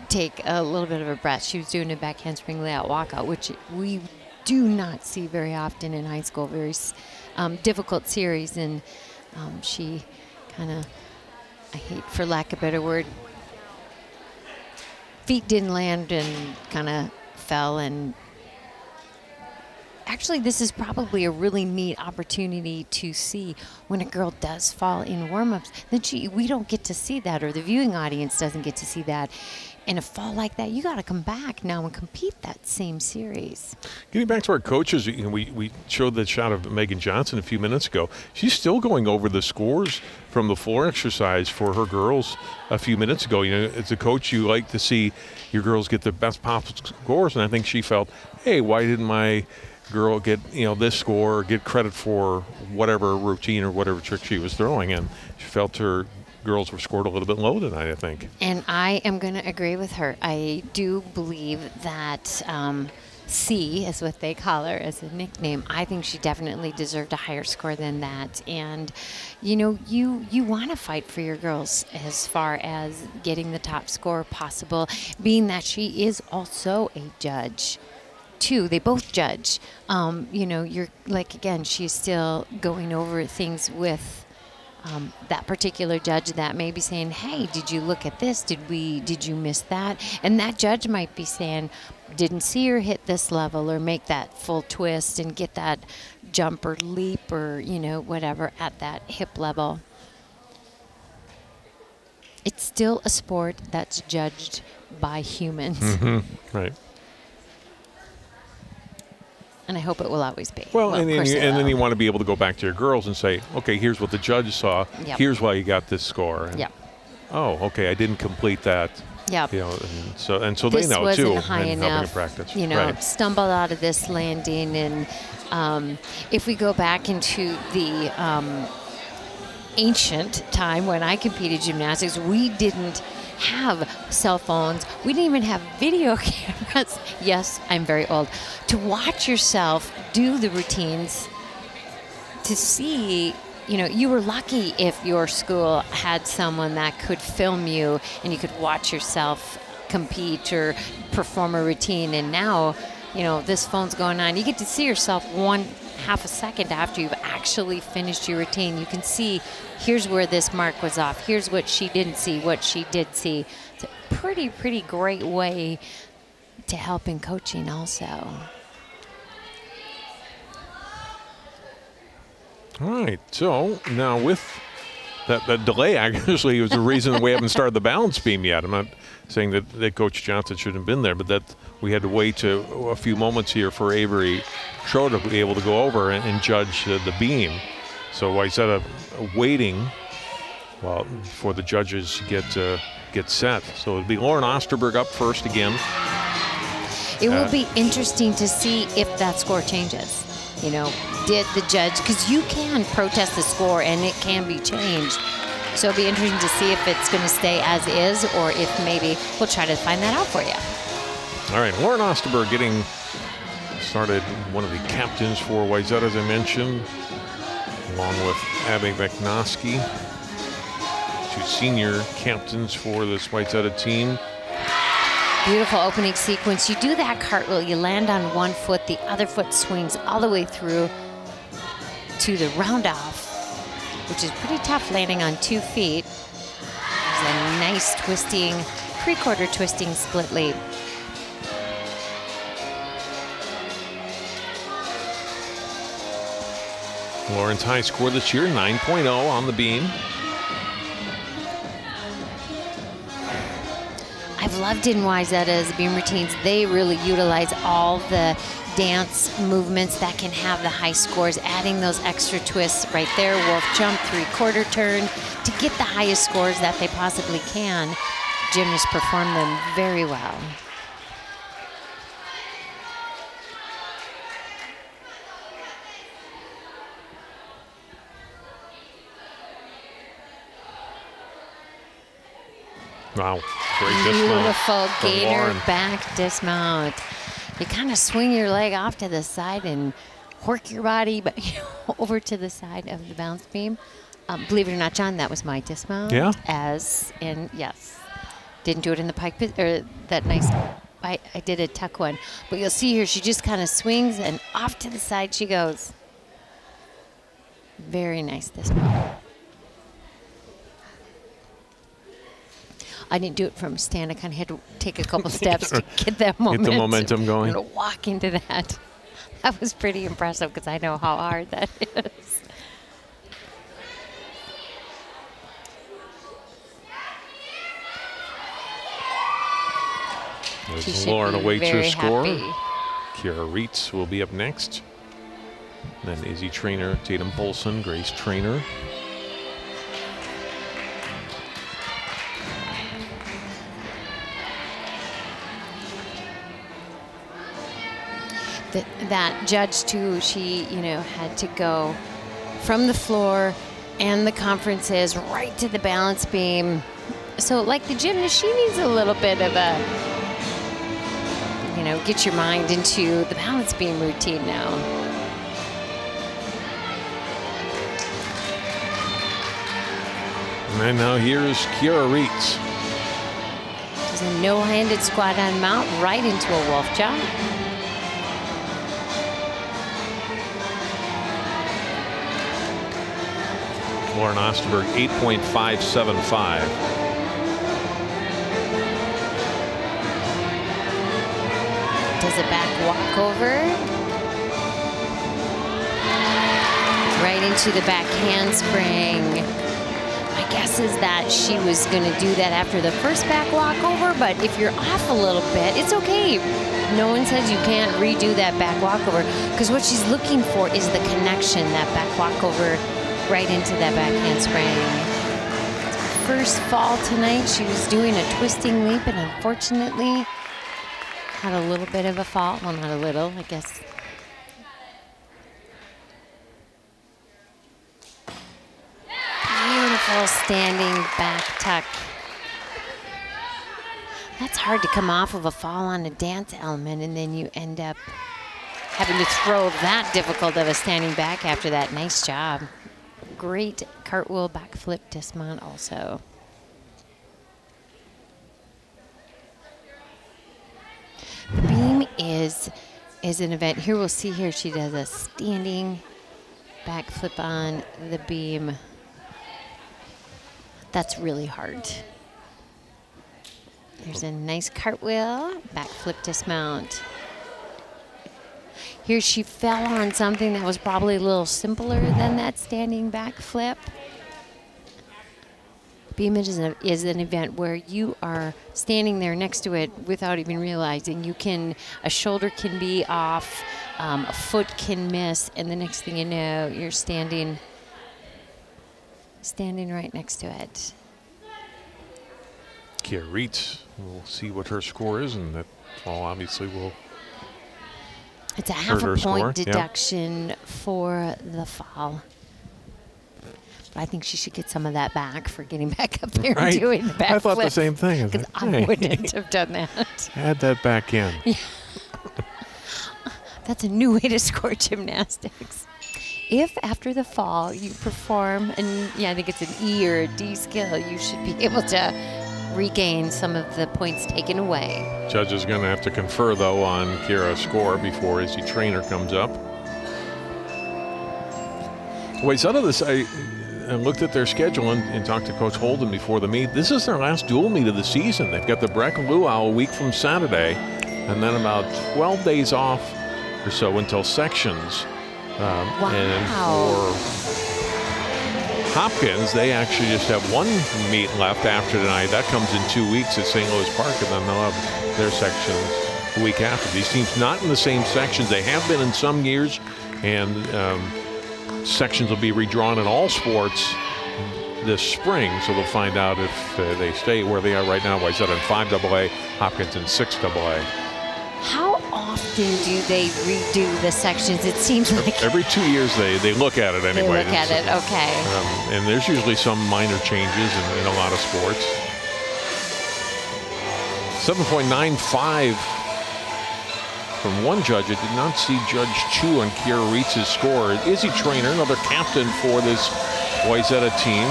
take a little bit of a breath. She was doing a back handspring layout walkout, which we do not see very often in high school. Very difficult series, and she kind of, I hate for lack of a better word, feet didn't land and kind of fell. And actually, this is probably a really neat opportunity to see when a girl does fall in warm-ups. Then we don't get to see that, or the viewing audience doesn't get to see that. In a fall like that, you got to come back now and compete that same series. Getting back to our coaches, we showed the shot of Megan Johnson a few minutes ago. She's still going over the scores from the floor exercise for her girls a few minutes ago. You know, as a coach, you like to see your girls get the best possible scores, and I think she felt, hey, why didn't my girl get this score, or get credit for whatever routine or whatever trick she was throwing? And she felt her girls were scored a little bit low tonight, I think. And I am going to agree with her. I do believe that C is what they call her as a nickname. I think she definitely deserved a higher score than that. And, you want to fight for your girls as far as getting the top score possible, being that she is also a judge. Too, they both judge. You're like, again, she's still going over things with that particular judge that may be saying, hey, did you look at this? Did you miss that? And that judge might be saying, didn't see her hit this level or make that full twist and get that jump or leap or, whatever at that hip level. It's still a sport that's judged by humans. Mm-hmm. Right. And I hope it will always be. Well, and then you want to be able to go back to your girls and say, okay, here's what the judge saw. Yep. Here's why you got this score. And, yep. Oh, okay, I didn't complete that. Yep. And so this they know wasn't too. High and enough, practice. Right. Stumbled out of this landing. And if we go back into the ancient time when I competed gymnastics, we didn't have cell phones. We didn't even have video cameras. Yes, I'm very old. To watch yourself do the routines, to see, you were lucky if your school had someone that could film you and you could watch yourself compete or perform a routine. And now, this phone's going on. You get to see yourself 1/2 a second after you've actually finished your routine. You can see, here's where this mark was off. Here's what she didn't see, what she did see. It's a pretty great way to help in coaching also. All right, so now with that delay, actually, was the reason we haven't started the balance beam yet. I'm not saying that Coach Johnson shouldn't have been there, but that we had to wait a few moments here for Avery Schroeder to be able to go over and judge the beam. So Wayzata waiting for the judges to get set. So it'll be Lauren Osterberg up first again. It will be interesting to see if that score changes. Did the judge, because you can protest the score and it can be changed. So it'll be interesting to see if it's going to stay as is or if maybe we'll try to find that out for you. All right, Lauren Osterberg getting started, one of the captains for Wayzata, as I mentioned, along with Abby McNoskey, 2 senior captains for this Wayzata team. Beautiful opening sequence. You do that cartwheel, you land on one foot, the other foot swings all the way through to the round-off, which is pretty tough landing on 2 feet. There's a nice twisting, three-quarter twisting split leap. Lauren's high score this year, 9.0 on the beam. I've loved in Wayzata's beam routines. They really utilize all the dance movements that can have the high scores, adding those extra twists right there, wolf jump, three-quarter turn, to get the highest scores that they possibly can. Gymnasts perform them very well. Wow, great dismount. Beautiful from gainer Lauren. back dismount. You kind of swing your leg off to the side and work your body but over to the side of the bounce beam. Believe it or not, John, that was my dismount. Yeah. Yes. Didn't do it in the pike, or that nice, I did a tuck one. But you'll see here, she just kind of swings and off to the side she goes. Very nice dismount. I didn't do it from a stand. I kind of had to take a couple steps to get that momentum. Get the momentum going. And walk into that. That was pretty impressive because I know how hard that is. As Lauren awaits her score, happy. Kiara Reitz will be up next. Then Izzy Trainer, Tatum Polson, Grace Trainer. That judge too, she, had to go from the floor and the conferences right to the balance beam. So like the gymnast, she needs a little bit of a, get your mind into the balance beam routine now. And now here's Kiara Reitz. Does a no-handed squat on mount right into a wolf jump. Lauren Osterberg, 8.575. Does a back walkover. Right into the back handspring. My guess is that she was going to do that after the first back walkover, but if you're off a little bit, it's okay. No one says you can't redo that back walkover, because what she's looking for is the connection, that back walkover right into that back handspring. First fall tonight, she was doing a twisting leap and unfortunately had a little bit of a fall. Well, not a little, I guess. Beautiful standing back tuck. That's hard to come off of a fall on a dance element and then you end up having to throw that difficult of a standing back after that. Nice job. Great cartwheel backflip dismount also. The beam is an event. Here we'll see here she does a standing backflip on the beam. That's really hard. There's a nice cartwheel, backflip dismount. Here she fell on something that was probably a little simpler than that standing back flip. Beam is an event where you are standing there next to it without even realizing. A shoulder can be off, a foot can miss, and the next thing you know, you're standing right next to it. Kiara Reitz, we'll see what her score is, and that all obviously will. It's a half a point deduction for the fall. But I think she should get some of that back for getting back up there and doing the back I thought flip, the same thing. because I wouldn't have done that. Add that back in. Yeah. That's a new way to score gymnastics. If after the fall you perform, and I think it's an E or a D skill, you should be able to regain some of the points taken away. Judge is going to have to confer, though, on Kira's score before Izzy Trainer comes up. Wayzata, I looked at their schedule and talked to Coach Holden before the meet. This is their last dual meet of the season. They've got the Breck Luau a week from Saturday, and then about 12 days off or so until sections. Wow. And for Hopkins, they actually just have one meet left after tonight. That comes in 2 weeks at St. Louis Park, and then they'll have their sections the week after. These teams not in the same sections. They have been in some years, and sections will be redrawn in all sports this spring, so they'll find out if they stay where they are right now. Wayzata in 5AA, Hopkins in 6AA. How often do they redo the sections? It seems like every 2 years they look at it anyway. They look at it, okay. And there's usually some minor changes in a lot of sports. 7.95 from one judge. I did not see Judge Chu on Kira Rietz's score. Izzy Trainer, another captain for this Wayzata team.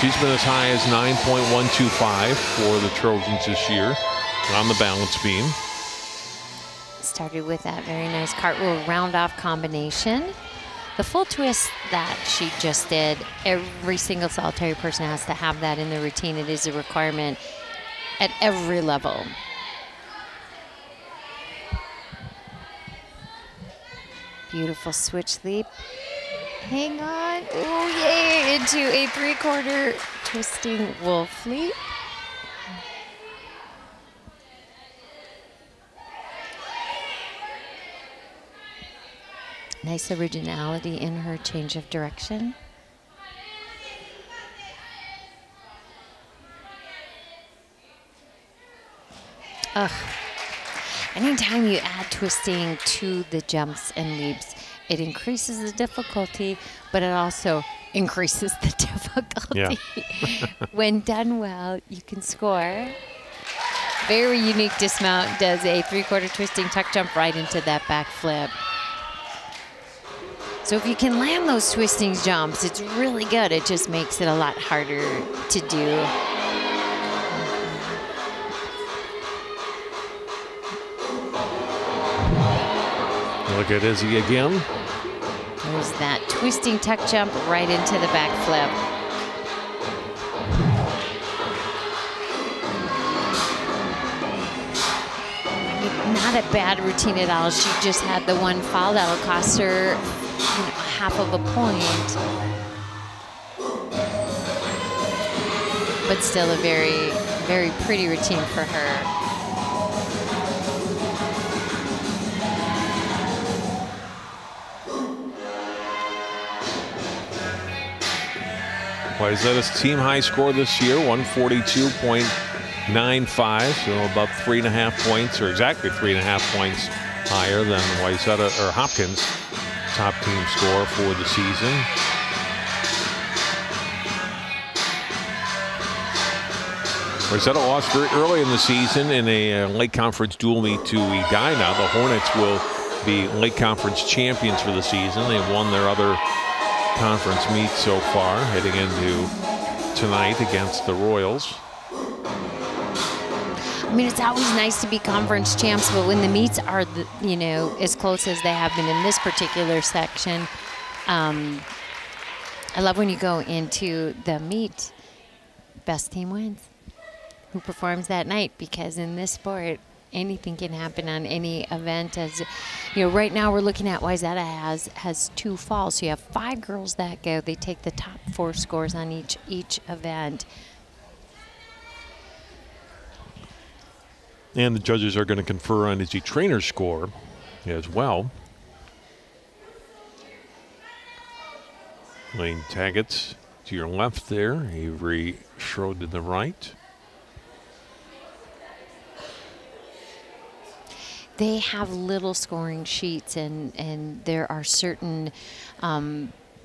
She's been as high as 9.125 for the Trojans this year on the balance beam. Started with that very nice cartwheel round-off combination. The full twist that she just did, every single solitary person has to have that in the routine. It is a requirement at every level. Beautiful switch leap. Hang on. Oh, yay! Into a 3/4 twisting wolf leap. Nice originality in her change of direction. Ugh. Anytime you add twisting to the jumps and leaps, it increases the difficulty, but it also increases the difficulty. Yeah. When done well, you can score. Very unique dismount, does a 3/4 twisting tuck jump right into that back flip. So if you can land those twisting jumps, it's really good. It just makes it a lot harder to do. Look at Izzy again. There's that twisting tuck jump right into the back flip. Not a bad routine at all. She just had the one foul that'll cost her half of a point. But still a very, very pretty routine for her. Wayzata's team high score this year, 142.95, so about 3.5 points, or exactly 3.5 points higher than Wayzata or Hopkins' top team score for the season. Wayzata lost very early in the season in a late conference dual meet to Edina. The Hornets will be late conference champions for the season. They've won their other conference meets so far, heading into tonight against the Royals. I mean, it's always nice to be conference champs, but when the meets are, as close as they have been in this particular section, I love when you go into the meet, best team wins. Who performs that night? Because in this sport, anything can happen on any event. As right now we're looking at Wayzata has 2 falls. So you have 5 girls that go. They take the top 4 scores on each event. And the judges are going to confer on Izzy Trainer's score as well. Lane Taggett to your left there. Avery Schroed to the right. They have little scoring sheets, and there are certain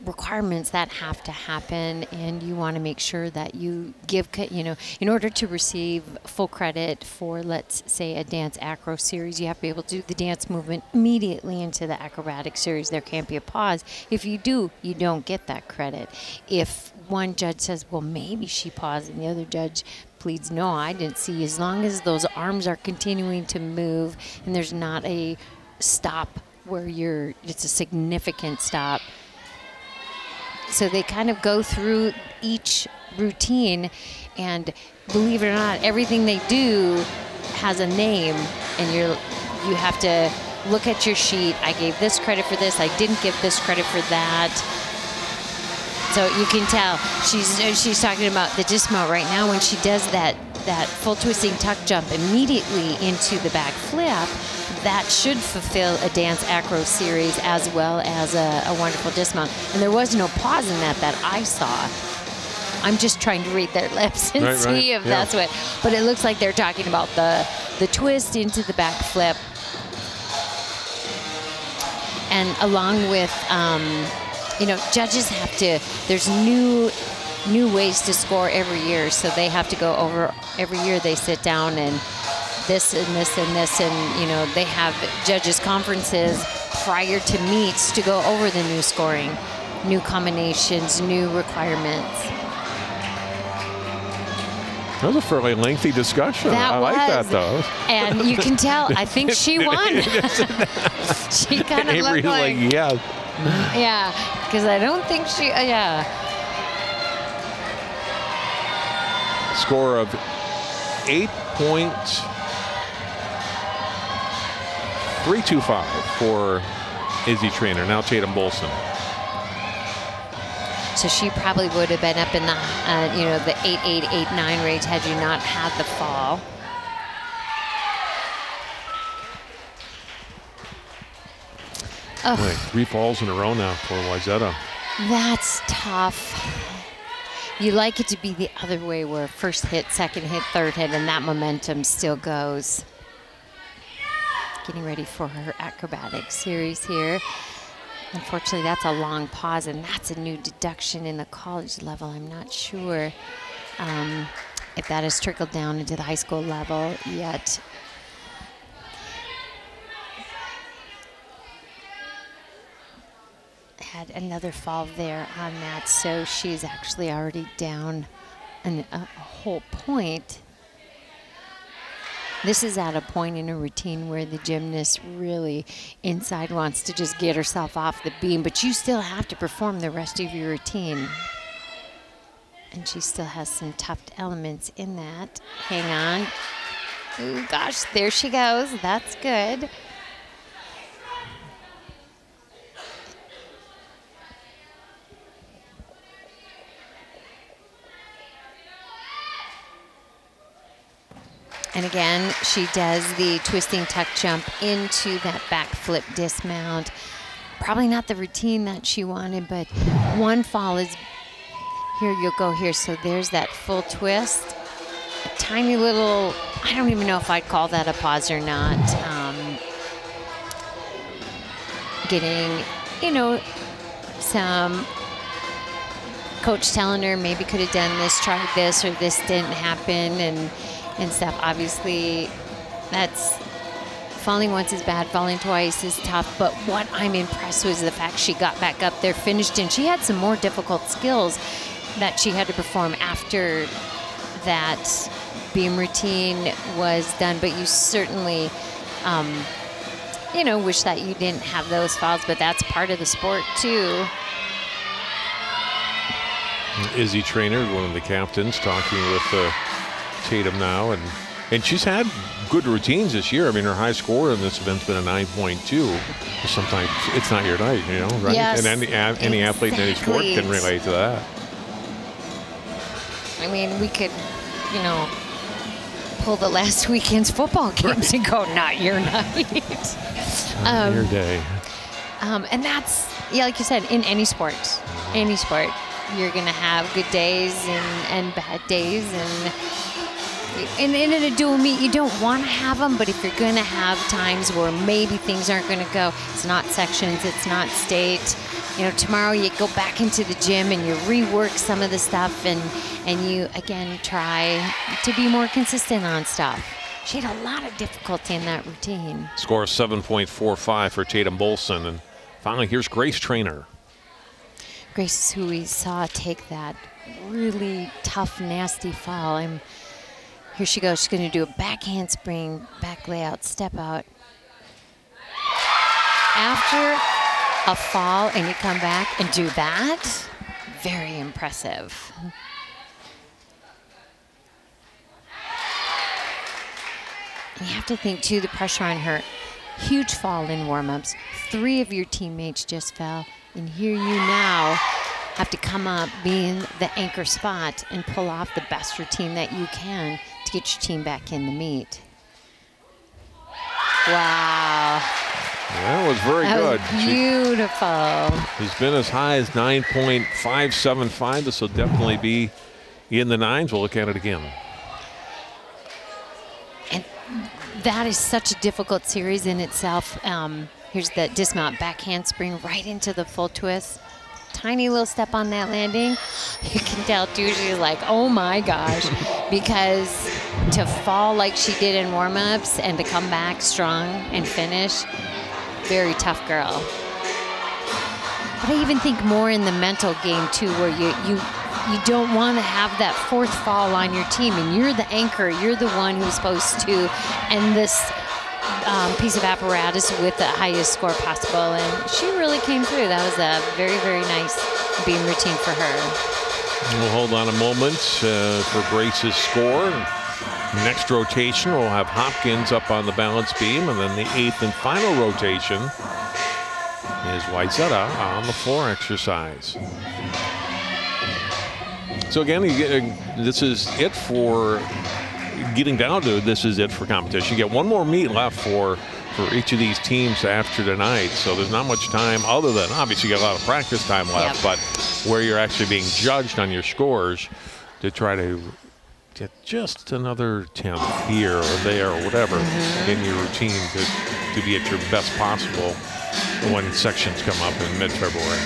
requirements that have to happen, and you want to make sure that you give, in order to receive full credit for, let's say, a dance acro series, you have to be able to do the dance movement immediately into the acrobatic series. There can't be a pause. If you do, you don't get that credit. If one judge says, well, maybe she paused, and the other judge pleads, no, I didn't see. As long as those arms are continuing to move and there's not a stop where it's a significant stop. So they kind of go through each routine, and believe it or not, everything they do has a name, and you have to look at your sheet. I gave this credit for this. I didn't give this credit for that. So you can tell she's talking about the dismount right now. When she does that full twisting tuck jump immediately into the back flip, that should fulfill a dance acro series as well as a wonderful dismount. And there was no pause in that I saw. I'm just trying to read their lips and see if that's what. But it looks like they're talking about the twist into the back flip. And along with, judges have to, there's new ways to score every year. So they have to go over, every year they sit down and this and this and this. And, they have judges conferences prior to meets to go over the new scoring, new combinations, new requirements. That was a fairly lengthy discussion. I like that, though. And you can tell, I think she won. She kind of looked like, yeah. Yeah, because I don't think she, Score of 8.325 for Izzy Traynor. Now Tatum Bolson. So she probably would have been up in the, the 8.8, 8.9 range had you not had the fall. Oh. Boy, 3 falls in a row now for Wayzata. That's tough. You like it to be the other way, where first hit, second hit, third hit, and that momentum still goes. Getting ready for her acrobatic series here. Unfortunately, that's a long pause, and that's a new deduction in the college level. I'm not sure if that has trickled down into the high school level yet. Had another fall there on that, so she's actually already down a whole point. This is at a point in a routine where the gymnast really inside wants to just get herself off the beam, but you still have to perform the rest of your routine. And she still has some tough elements in that. Hang on. Ooh, gosh, there she goes. That's good. And again, she does the twisting tuck jump into that back flip dismount. Probably not the routine that she wanted, but one fall is, here you'll go here. So there's that full twist. A tiny little, I don't even know if I'd call that a pause or not. Getting, some coach telling her maybe could have done this, tried this, or this didn't happen, and stuff. Obviously, that's falling once is bad, falling twice is tough, but what I'm impressed with is the fact she got back up there, finished, and she had some more difficult skills that she had to perform after that beam routine was done. But you certainly, wish that you didn't have those falls, but that's part of the sport too. Izzy Traynor, one of the captains, talking with Tatum now, and she's had good routines this year. I mean, her high score in this event's been a 9.2. Sometimes it's not your night, right? Yes, and any athlete in any sport can relate to that. I mean, we could, pull the last weekend's football games and go, not your night. Not your day. And that's, like you said, in any sport, you're going to have good days and bad days, and in a dual meet, you don't want to have them, but if you're going to have times where maybe things aren't going to go, it's not sections, it's not state. Tomorrow you go back into the gym and you rework some of the stuff, and you, again, try to be more consistent on stuff. She had a lot of difficulty in that routine. Score of 7.45 for Tatum Bolson. And finally, here's Grace Traynor. Grace is who we saw take that really tough, nasty fall. Here she goes. She's going to do a back handspring, back layout, step out. After a fall and you come back and do that, very impressive. You have to think, too, the pressure on her. Huge fall in warm-ups. 3 of your teammates just fell. And here you now have to come up, being the anchor spot, and pull off the best routine that you can to get your team back in the meet. Wow. That was very good. Beautiful. She's been as high as 9.575. This will definitely be in the 9s. We'll look at it again. And that is such a difficult series in itself. Here's the dismount back handspring right into the full twist. Tiny little step on that landing. You can tell too, she's like, oh my gosh. Because to fall like she did in warm-ups and to come back strong and finish, very tough girl. But I even think more in the mental game too, where you don't want to have that 4th fall on your team, and you're the anchor. You're the one who's supposed to end this piece of apparatus with the highest score possible, and she really came through. That was a very, very nice beam routine for her. We'll hold on a moment for Grace's score. Next rotation, we'll have Hopkins up on the balance beam, and then the 8th and final rotation is Wayzata on the floor exercise. So again, this is it for getting down to this is it for competition. You get one more meet left for each of these teams after tonight, so there's not much time other than obviously you got a lot of practice time left, but where you're actually being judged on your scores to try to get just another 10th here or there or whatever in your routine to be at your best possible when sections come up in mid-February.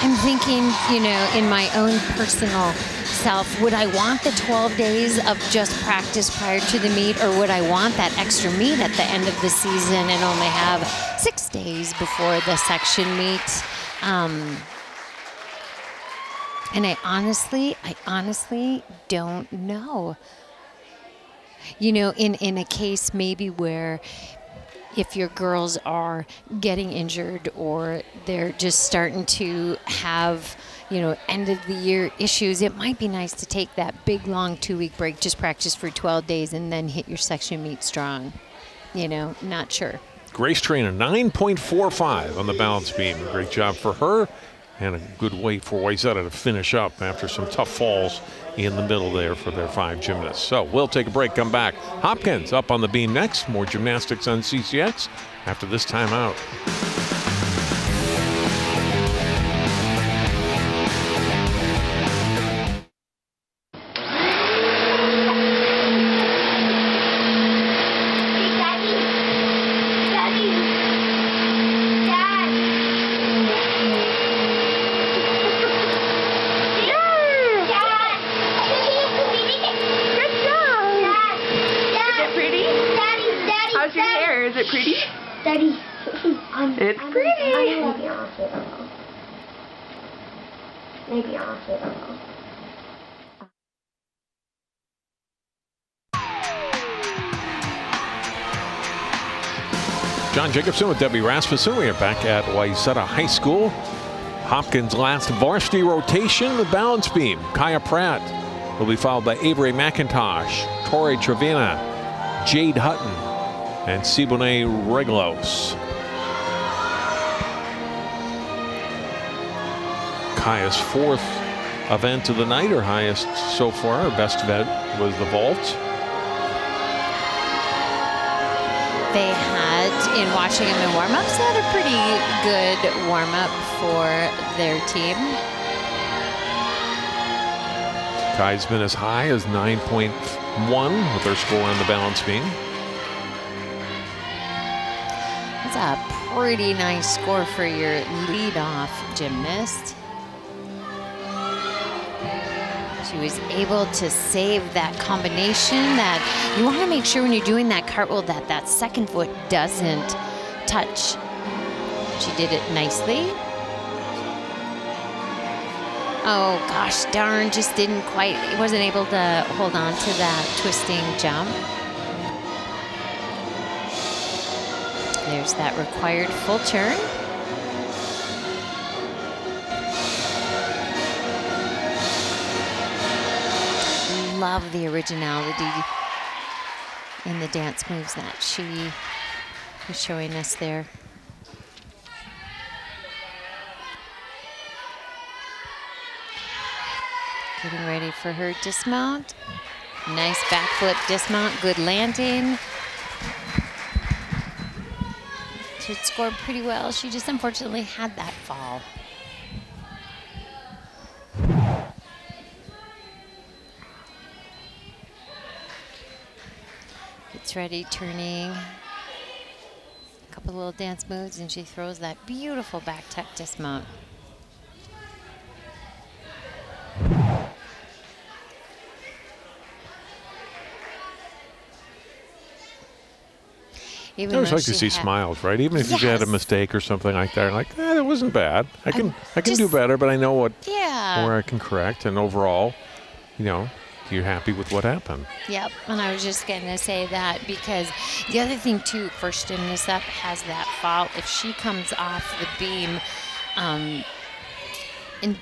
I'm thinking, you know, in my own personal self, would I want the 12 days of just practice prior to the meet, or would I want that extra meet at the end of the season and only have 6 days before the section meet? And I honestly don't know. You know, in a case maybe where if your girls are getting injured or they're just starting to have, you know, end of the year issues, it might be nice to take that big long 2-week break, just practice for 12 days and then hit your section meet strong. You know, not sure. Grace Trainer, 9.45 on the balance beam. Great job for her, and a good way for Wayzata to finish up after some tough falls in the middle there for their 5 gymnasts. So we'll take a break, come back. Hopkins up on the beam next. More gymnastics on CCX after this timeout. John Jacobson with Debbie Rasmussen. We are back at Wayzata High School. Hopkins' last varsity rotation, the balance beam. Kaya Pratt will be followed by Avery McIntosh, Tori Trevina, Jade Hutton, and Sibone Reglos. Kaya's 4th event of the night, her highest so far. Her best event was the vault. They had, in watching them in warm-ups, they had a pretty good warm-up for their team. Kai's been as high as 9.1 with her score on the balance beam. That's a pretty nice score for your lead-off gymnast. She was able to save that combination that you want to make sure when you're doing that cartwheel that that second foot doesn't touch. She did it nicely. Oh, gosh, darn, just didn't quite, wasn't able to hold on to that twisting jump. There's that required full turn. Love the originality in the dance moves that she was showing us there. Getting ready for her dismount. Nice backflip dismount, good landing. She had scored pretty well. She just unfortunately had that fall. Gets ready, turning. A couple little dance moves, and she throws that beautiful back tuck dismount. I always like to see smiles, right? Even if you've had a mistake or something like that, like, that wasn't bad. I can do better, but I know where I can correct. And overall, you know, you're happy with what happened. Yep, and I was just going to say that because the other thing too, first gymnast up has that fall. If she comes off the beam and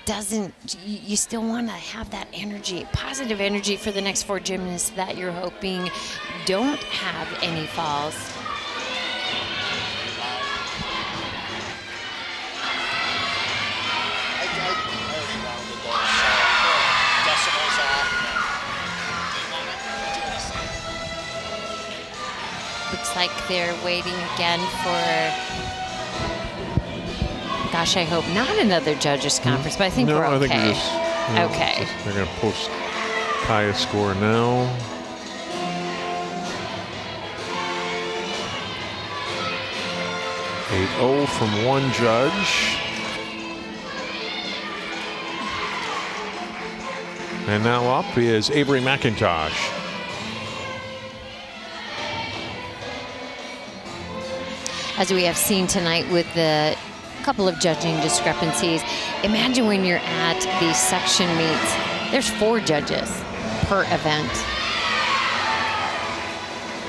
doesn't, you still want to have that energy, positive energy for the next 4 gymnasts that you're hoping don't have any falls. Looks like they're waiting again for, gosh, I hope not another judges conference, but I think we're okay. I think just, okay. They're going to post Kaya's score now. (8-0) from one judge. And now up is Avery McIntosh. As we have seen tonight with the couple of judging discrepancies, imagine when you're at these section meets, there's 4 judges per event.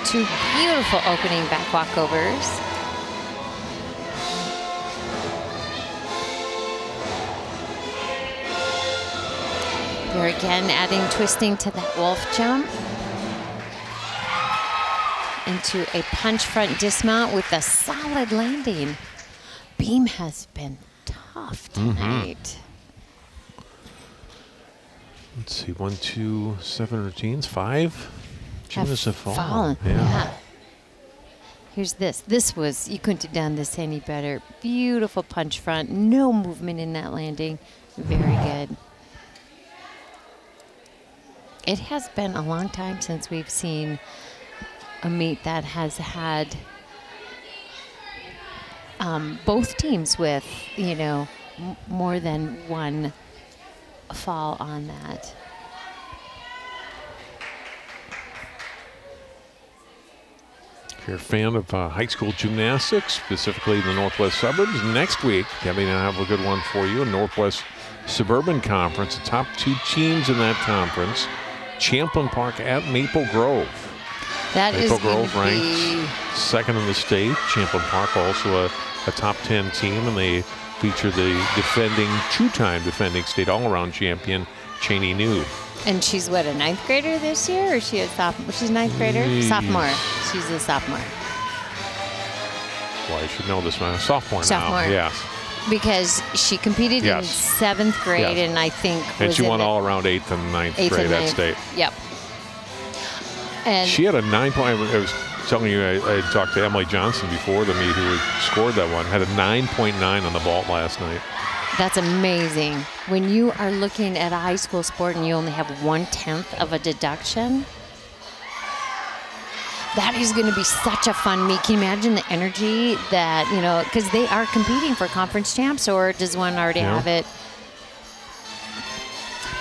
2 beautiful opening back walkovers. They're again adding twisting to that wolf jump. Into a punch front dismount with a solid landing. Beam has been tough tonight. Let's see, 1, 2, 7 routines, 5 gymnasts have fallen. Yeah. Here's this. This was, you couldn't have done this any better. Beautiful punch front, no movement in that landing. Very good. It has been a long time since we've seen a meet that has had both teams with, you know, more than one fall on that. If you're a fan of high school gymnastics, specifically in the Northwest Suburbs, next week, Debbie and I have a good one for you, a Northwest Suburban Conference. The top 2 teams in that conference, Champlin Park at Maple Grove. Maple Grove ranked 2nd in the state. Champlin Park also a top 10 team, and they feature the 2-time defending state all-around champion, Cheney New. And she's what, a 9th grader this year, or is she a sophomore? She's a 9th grader? Sophomore. She's a sophomore. Well, I should know this one. Sophomore now. Yes. Because she competed in 7th grade, and I think and she won all around 8th and 9th grade at state. Yep. And she had a 9-point. I was telling you, I had talked to Emily Johnson before the meet, who had scored that one. Had a 9.9 on the vault last night. That's amazing. When you are looking at a high school sport and you only have 1/10 of a deduction, that is going to be such a fun meet. Can you imagine the energy that, you know, because they are competing for conference champs, or does one already have it?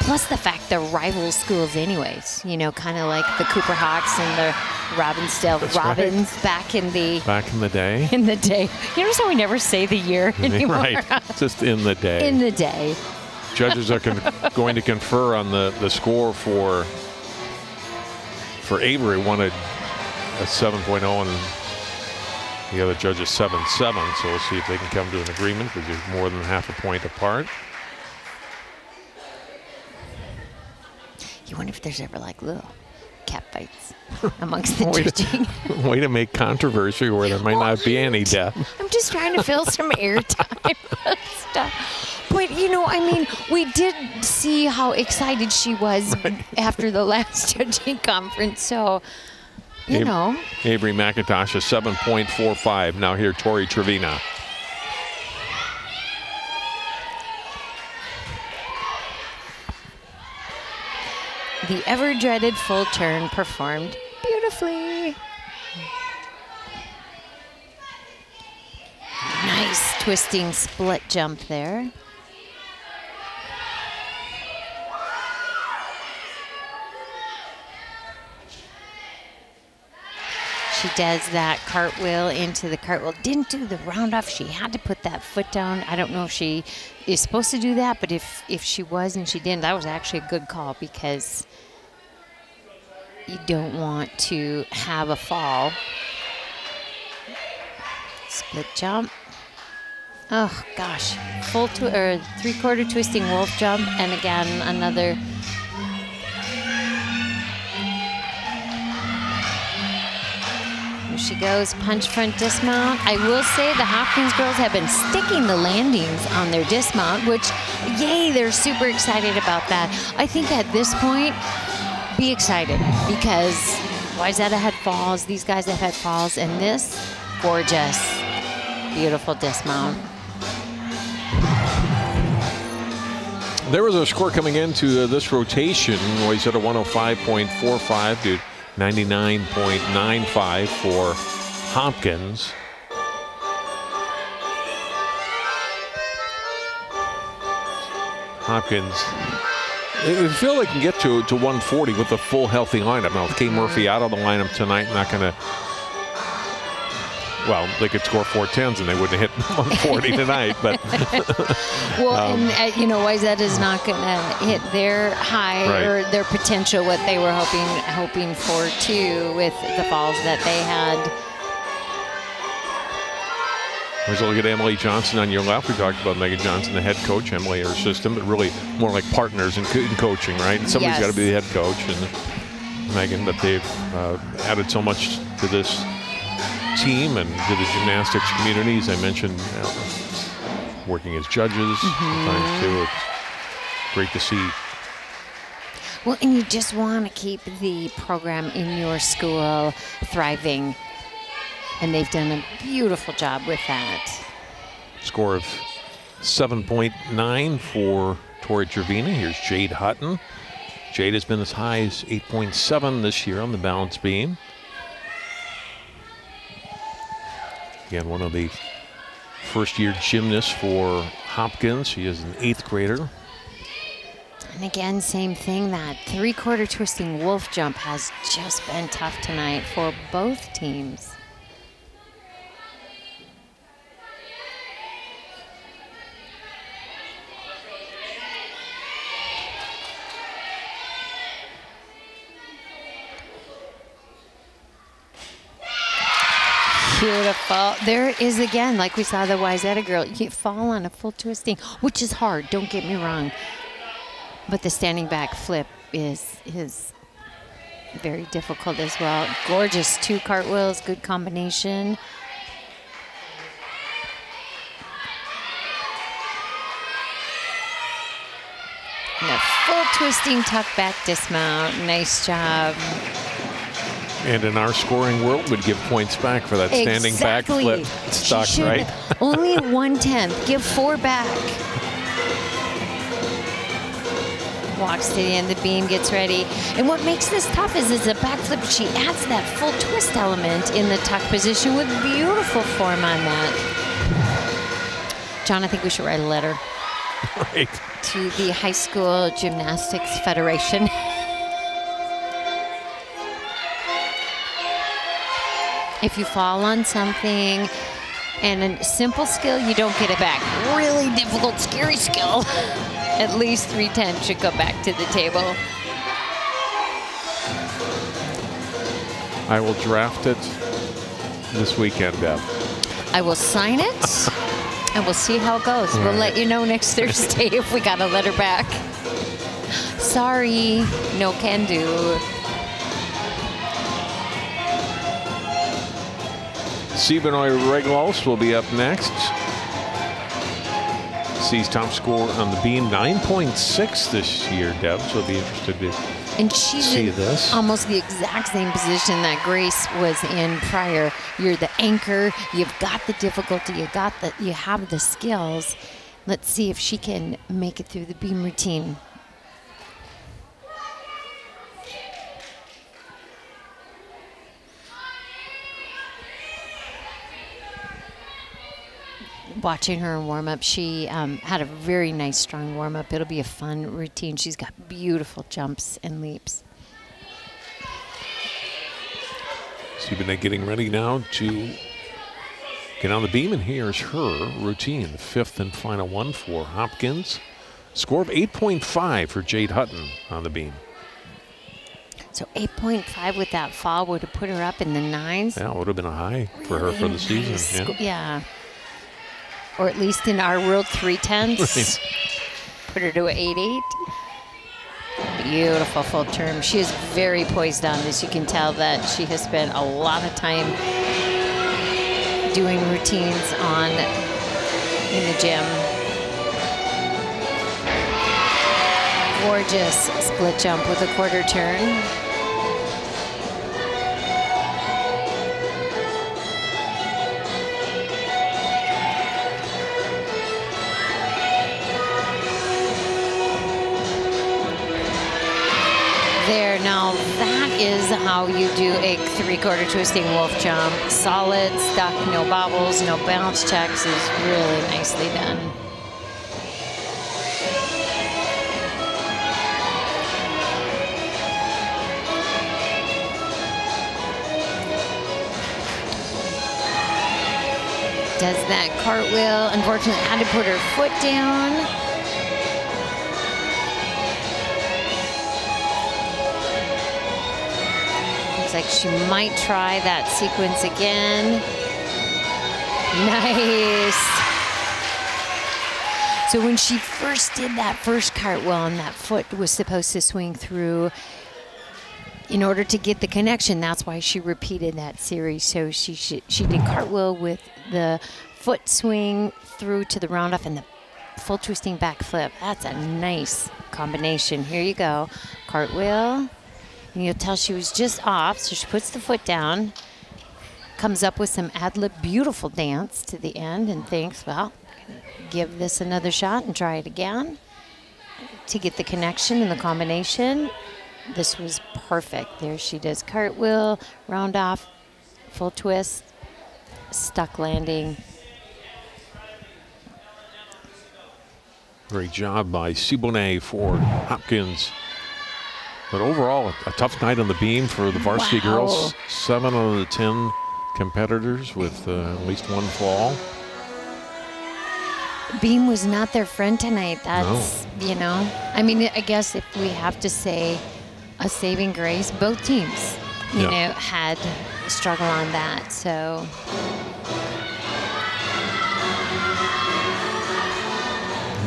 Plus the fact they're rival schools anyways, you know, kind of like the Cooper Hawks and the Robbinsdale Robins back in the day. You notice how we never say the year anymore? Right, just in the day. In the day. Judges are going to confer on the score for Avery. Wanted a 7.0 and the other judge is 7.7. So we'll see if they can come to an agreement because they're more than half a point apart. You wonder if there's ever like little cat fights amongst the judging. Way to make controversy where there might not be any death. I'm just trying to fill some airtime stuff. But, you know, I mean, we did see how excited she was after the last judging conference. So, you know. Avery McIntosh is 7.45. Now here, Tori Trevina. The ever-dreaded full turn performed beautifully. Nice twisting split jump there. She does that cartwheel into the cartwheel. Didn't do the round off. She had to put that foot down. I don't know if she is supposed to do that, but if she was and she didn't, that was actually a good call because you don't want to have a fall. Split jump. Oh gosh, full three-quarter twisting wolf jump, and again another. Here she goes, punch front dismount. I will say the Hopkins girls have been sticking the landings on their dismount, which, yay, they're super excited about that. I think at this point, be excited because Wayzata had falls, these guys have had falls, and this, gorgeous, beautiful dismount. There was a score coming into this rotation. Wayzata 105.45 to 99.95 for Hopkins. Hopkins, they feel they can get to 140 with a full healthy lineup. Now, with Kay Murphy out of the lineup tonight, not going to. Well, they could score 4 10s and they wouldn't hit 140 tonight. But well, and you know, Wayzata is not going to hit their high or their potential, what they were hoping for too, with the falls that they had. There's a look at Emily Johnson on your left. We talked about Megan Johnson, the head coach, Emily, her assistant, but really more like partners in coaching, right? And somebody's got to be the head coach, and Megan, but they've added so much to this team and to the gymnastics community, as I mentioned, working as judges sometimes too. It's great to see. Well, and you just want to keep the program in your school thriving, and they've done a beautiful job with that. Score of 7.9 for Tori Trevina. Here's Jade Hutton. Jade has been as high as 8.7 this year on the balance beam. Again, one of the first-year gymnasts for Hopkins. She is an 8th grader. And again, same thing, that three-quarter twisting wolf jump has just been tough tonight for both teams. Beautiful. There is, again, like we saw the Wayzata girl, you fall on a full twisting, which is hard, don't get me wrong. But the standing back flip is very difficult as well. Gorgeous 2 cartwheels, good combination. And a full twisting tuck back dismount. Nice job. And in our scoring world, would give points back for that standing back flip stuck, right? Only 1/10. Give 4 back. Walks to the end of the beam, gets ready. And what makes this tough is it's a back flip. She adds that full twist element in the tuck position with beautiful form on that. John, I think we should write a letter to the High School Gymnastics Federation. If you fall on something and a simple skill, you don't get it back. Really difficult, scary skill. At least 310 should go back to the table. I will draft it this weekend, Deb. I will sign it, and we'll see how it goes. We'll let you know next Thursday if we got a letter back. Sorry, no can do. Siboney Reglos will be up next. Sees top score on the beam, 9.6 this year, Deb, so be interested to and she's see in this. almost the exact same position that Grace was in prior. You're the anchor, you've got the difficulty, you have the skills. Let's see if she can make it through the beam routine. Watching her in warm-up, she had a very nice, strong warm-up. It'll be a fun routine. She's got beautiful jumps and leaps. Siboney getting ready now to get on the beam, and here's her routine. The fifth and final one for Hopkins. Score of 8.5 for Jade Hutton on the beam. So 8.5 with that fall would have put her up in the 9s. Yeah, it would have been a high for her for the season. Yeah. Or at least in our world, 3/10. Put her to an 8.8. Beautiful full term. She is very poised on this. You can tell that she has spent a lot of time doing routines in the gym. Gorgeous split jump with a quarter turn. There, now that is how you do a 3/4 twisting wolf jump. Solid, stuck, no bobbles, no bounce checks is really nicely done. Does that cartwheel, unfortunately had to put her foot down. Like she might try that sequence again. Nice. So when she first did that first cartwheel and that foot was supposed to swing through, in order to get the connection, that's why she repeated that series. So she did cartwheel with the foot swing through to the roundoff and the full twisting back flip. That's a nice combination. Here you go. Cartwheel. And you'll tell she was just off, so she puts the foot down, comes up with some ad-lib beautiful dance to the end and thinks, well, give this another shot and try it again to get the connection and the combination. This was perfect. There she does cartwheel, round off, full twist, stuck landing. Great job by Siboney for Hopkins. But overall, a tough night on the beam for the varsity girls. 7 out of the 10 competitors with at least one fall. Beam was not their friend tonight. That's, you know, I mean, I guess if we have to say a saving grace, both teams, you know, had a struggle on that. So.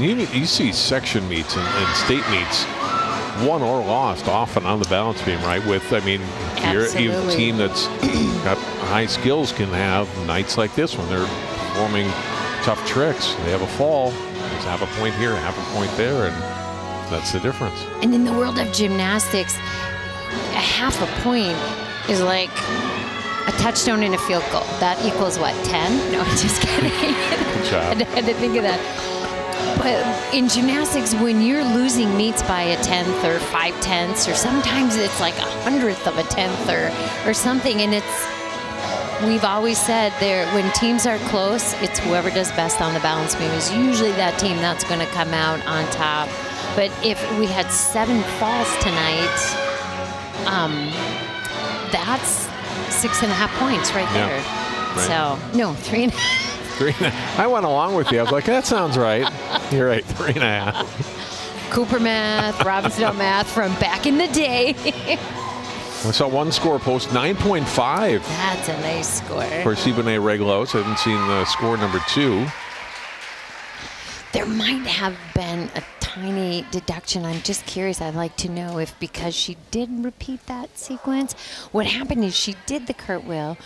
You see section meets and state meets, won or lost often on the balance beam, right? With, I mean, you're even a team that's got high skills can have nights like this when they're performing tough tricks. They have a fall, just have a point here, have a point there, and that's the difference. And in the world of gymnastics, a half a point is like a touchdown and a field goal. That equals what, 10? No, I'm just kidding. Good job. I had to think of that. But in gymnastics, when you're losing meets by a 10th or 5/10ths, or sometimes it's like 100th of a 10th or something, and we've always said there, when teams are close, it's whoever does best on the balance beam is usually that team that's going to come out on top. But if we had 7 falls tonight, that's 6.5 points right there. Yeah, right. So, no, 3.5. I went along with you. I was like, that sounds right. You're right, 3.5. Cooper math, Robbinsdale math from back in the day. I saw one score post 9.5. That's a nice score. For Siboney Reglos. I haven't seen the score number 2. There might have been a tiny deduction. I'm just curious. I'd like to know if, because she did repeat that sequence, what happened is she did the cartwheel.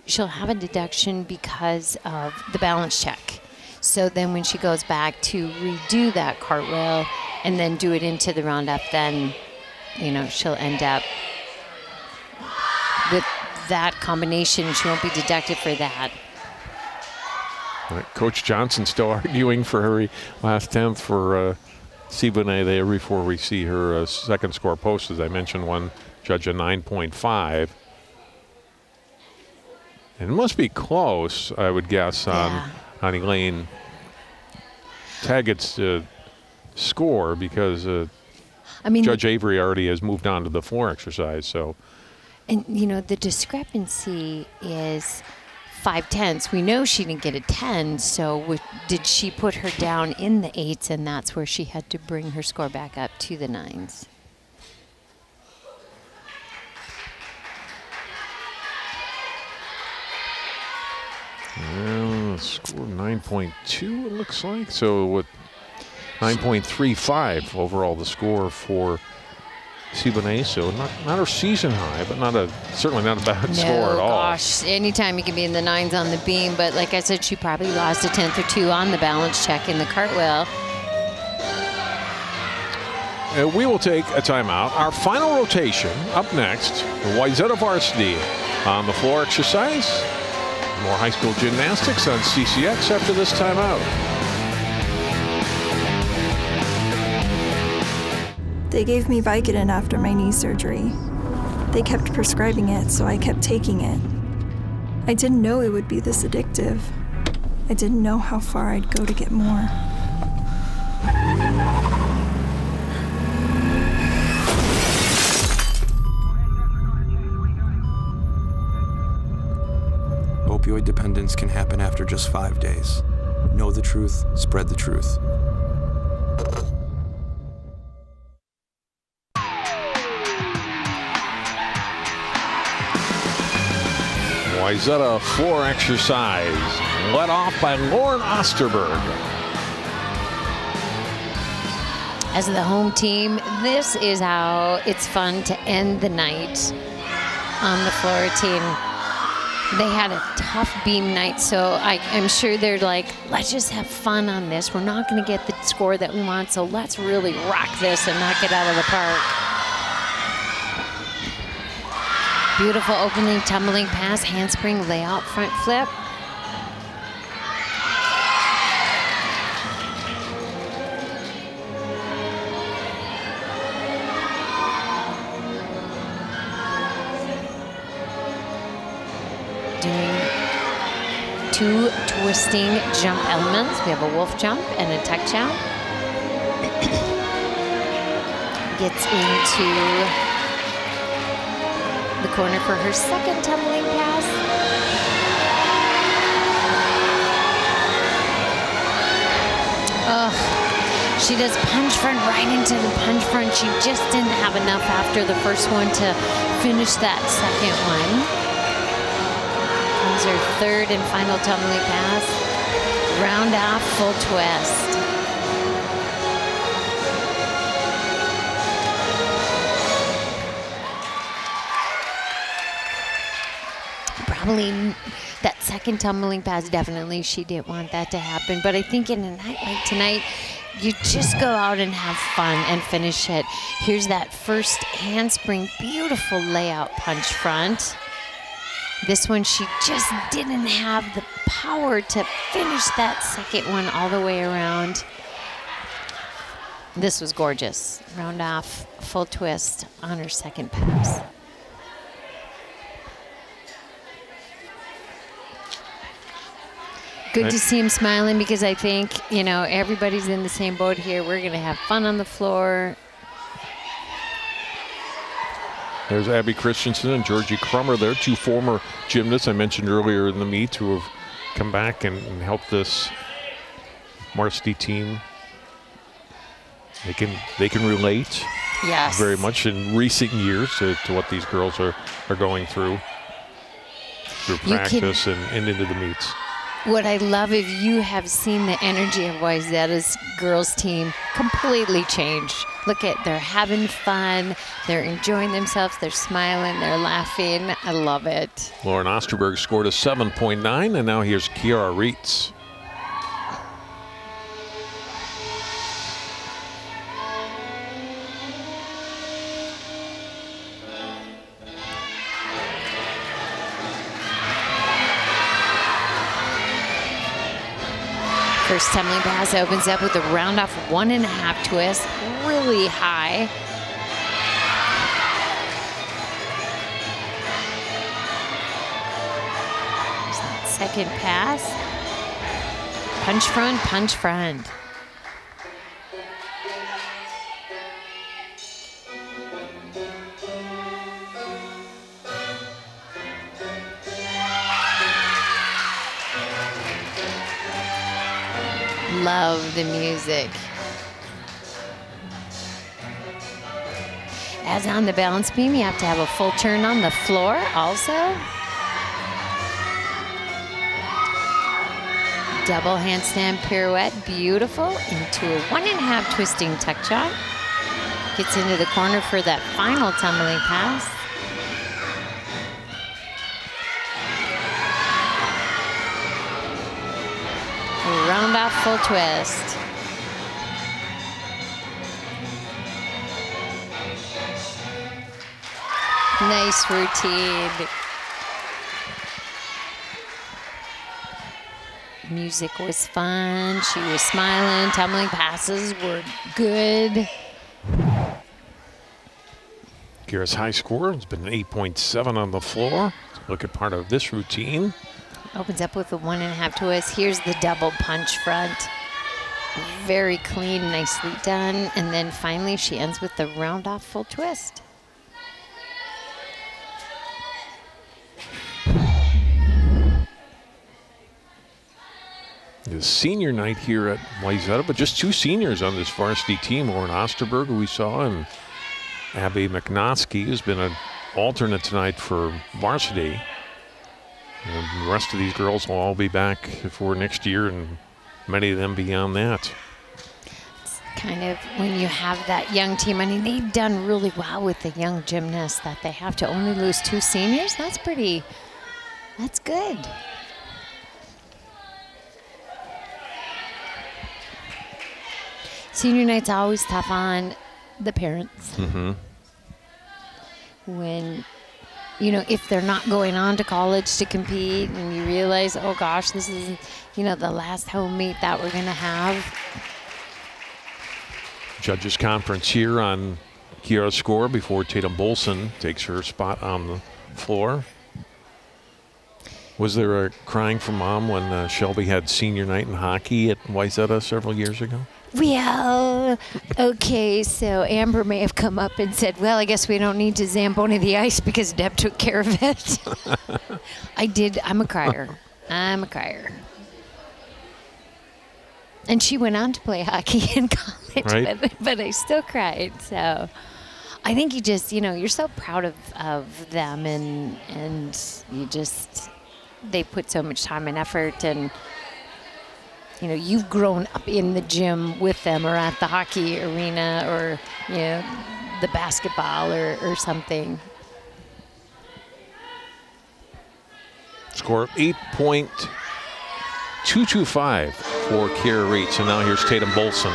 She'll have a deduction because of the balance check. So then when she goes back to redo that cartwheel and then do it into the roundup, then, you know, she'll end up with that combination. She won't be deducted for that. All right, Coach Johnson still arguing for her last 10th for Siboney there before we see her second score post. As I mentioned, one judge a 9.5. And it must be close, I would guess, on Elaine Taggart's score, because I mean, Judge Avery already has moved on to the floor exercise. So, and you know, the discrepancy is 5/10. We know she didn't get a 10, so did she put her down in the 8s, and that's where she had to bring her score back up to the 9s? Well, score 9.2, it looks like. So what? 9.35 overall the score for Siboney. So not her season high, but certainly not a bad score at all. Gosh, anytime you can be in the 9s on the beam. But like I said, she probably lost a 10th or 2 on the balance check in the cartwheel. We will take a timeout. Our final rotation up next, the Wayzata varsity on the floor exercise. More high school gymnastics on CCX after this timeout. They gave me Vicodin after my knee surgery. They kept prescribing it, so I kept taking it. I didn't know it would be this addictive. I didn't know how far I'd go to get more. Opioid dependence can happen after just 5 days. Know the truth, spread the truth. Wayzata floor exercise, led off by Lauren Osterberg. As the home team, this is how it's fun to end the night on the floor team. They had a tough beam night, so I'm sure they're like, let's just have fun on this. We're not going to get the score that we want, so let's really rock this and knock it out of the park. Beautiful opening, tumbling pass, handspring, layout, front flip. Doing 2 twisting jump elements. We have a wolf jump and a tuck jump. Gets into the corner for her second tumbling pass. She does punch front right into the punch front. She just didn't have enough after the first one to finish that second one. Comes her third and final tumbling pass. Round off, full twist. Probably that second tumbling pass, definitely she didn't want that to happen. But I think in a night like tonight, you just go out and have fun and finish it. Here's that first handspring, beautiful layout punch front. This one, she just didn't have the power to finish that second one all the way around. This was gorgeous. Round off, full twist on her second pass. Good to see him smiling, because I think, you know, everybody's in the same boat here. We're going to have fun on the floor. There's Abby Christensen and Georgie Crummer there, 2 former gymnasts I mentioned earlier in the meet who have come back and helped this varsity team They can relate. Yes. Very much in recent years to what these girls are going through practice and into the meets. What I love, if you have seen the energy of Wayzata's girls team completely change. Look at, they're having fun, they're enjoying themselves, they're smiling, they're laughing. I love it. Lauren Osterberg scored a 7.9, and now here's Kiara Reitz. First tumbling pass opens up with a round off 1.5 twist, really high. There's that second pass. Punch front, punch front. Love the music. As on the balance beam, you have to have a full turn on the floor also. Double handstand pirouette, beautiful, into a 1.5 twisting tuck jump. Gets into the corner for that final tumbling pass. Round off full twist. Nice routine. Music was fun. She was smiling. Tumbling passes were good. Kiara's high score has been 8.7 on the floor. Let's look at part of this routine. Opens up with a 1.5 twist. Here's the double punch front. Very clean, nicely done. And then finally she ends with the round off full twist. The senior night here at Wayzata, but just 2 seniors on this varsity team. Lauren Osterberg, who we saw, and Abby McNotsky has been an alternate tonight for varsity. And the rest of these girls will all be back for next year, and many of them beyond that. It's kind of when you have that young team, I mean, they've done really well with the young gymnasts that they have to only lose 2 seniors. That's good. Senior night's always tough on the parents. Mm-hmm. When, you know, if they're not going on to college to compete and you realize, oh gosh, this is, you know, the last home meet that we're going to have. Judges conference here on Kiara's score before Tatum Bolson takes her spot on the floor. Was there a crying for mom when Shelby had senior night in hockey at Wayzata several years ago? Well, okay, so Amber may have come up and said, well, I guess we don't need to Zamboni the ice because Deb took care of it. I did. I'm a crier. I'm a crier. And she went on to play hockey in college, right. but I still cried. So I think you just, you know, you're so proud of them and you just, they put so much time and effort, and you know, you've grown up in the gym with them or at the hockey arena or, you know, the basketball or something. Score 8.225 for Kiara Reitz. And now here's Tatum Bolson.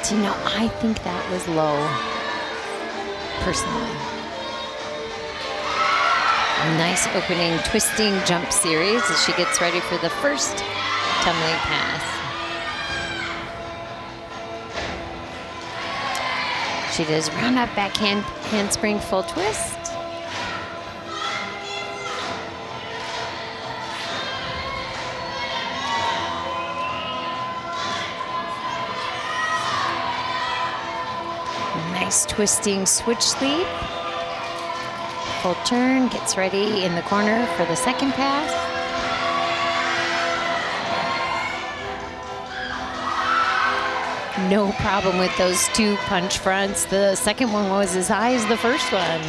Do you know, I think that was low, personally. Nice opening twisting jump series as she gets ready for the first tumbling pass. She does round up backhand handspring full twist. Nice twisting switch leap. Full turn, gets ready in the corner for the second pass. no problem with those 2 punch fronts. The second one was as high as the first one.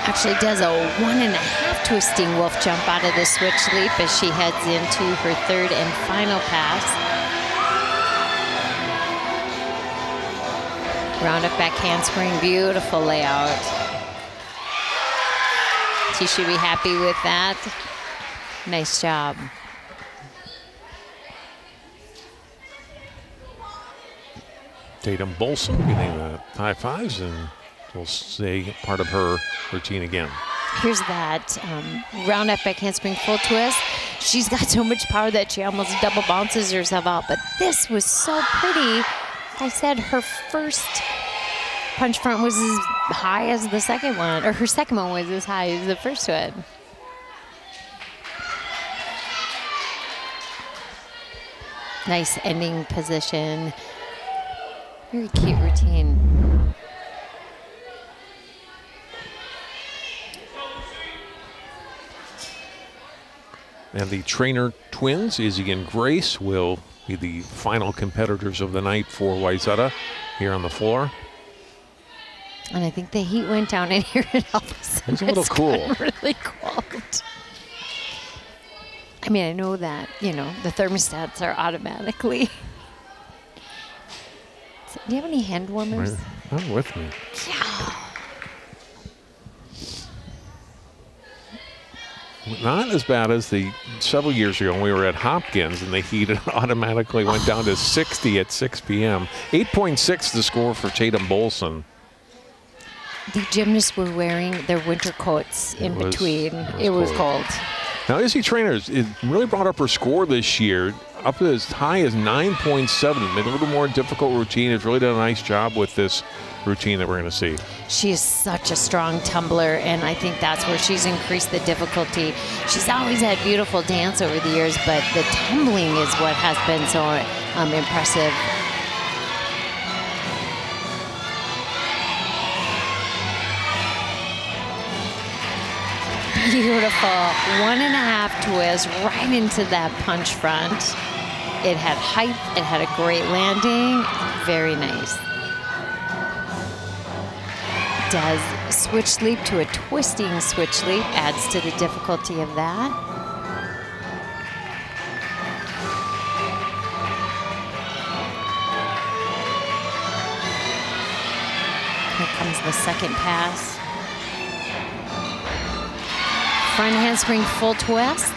Actually does a 1.5 twisting wolf jump out of the switch leap as she heads into her 3rd and final pass. Round up back handspring, beautiful layout. She should be happy with that. Nice job. Tatum Bolson getting the high fives, and we'll say part of her routine again. Here's that round up back handspring full twist. She's got so much power that she almost double bounces herself out, but this was so pretty. Like I said, her first punch front was as high as the second one, or her second one was as high as the first one. Nice ending position. Very cute routine. And the trainer twins, Izzy and Grace, will be the final competitors of the night for Wayzata here on the floor. And I think the heat went down in here and all of a sudden It's a little cool. Really cold. I mean, I know that, you know, the thermostats are automatically. Do you have any hand warmers? Not with me. Yeah. Not as bad as the several years ago when we were at Hopkins and the heat automatically went down to 60 at 6 p.m. 8.6 the score for Tatum Bolson. The gymnasts were wearing their winter coats in between. It was cold. Now, Izzy Trainers, it really brought up her score this year, up as high as 9.7. Made a little more difficult routine. Has really done a nice job with this routine that we're going to see. She is such a strong tumbler, and I think that's where she's increased the difficulty. She's always had beautiful dance over the years, but the tumbling is what has been so impressive. Beautiful 1.5 twist right into that punch front. It had height, it had a great landing, very nice. Does switch leap to a twisting switch leap, adds to the difficulty of that. Here comes the second pass. Front handspring full twist.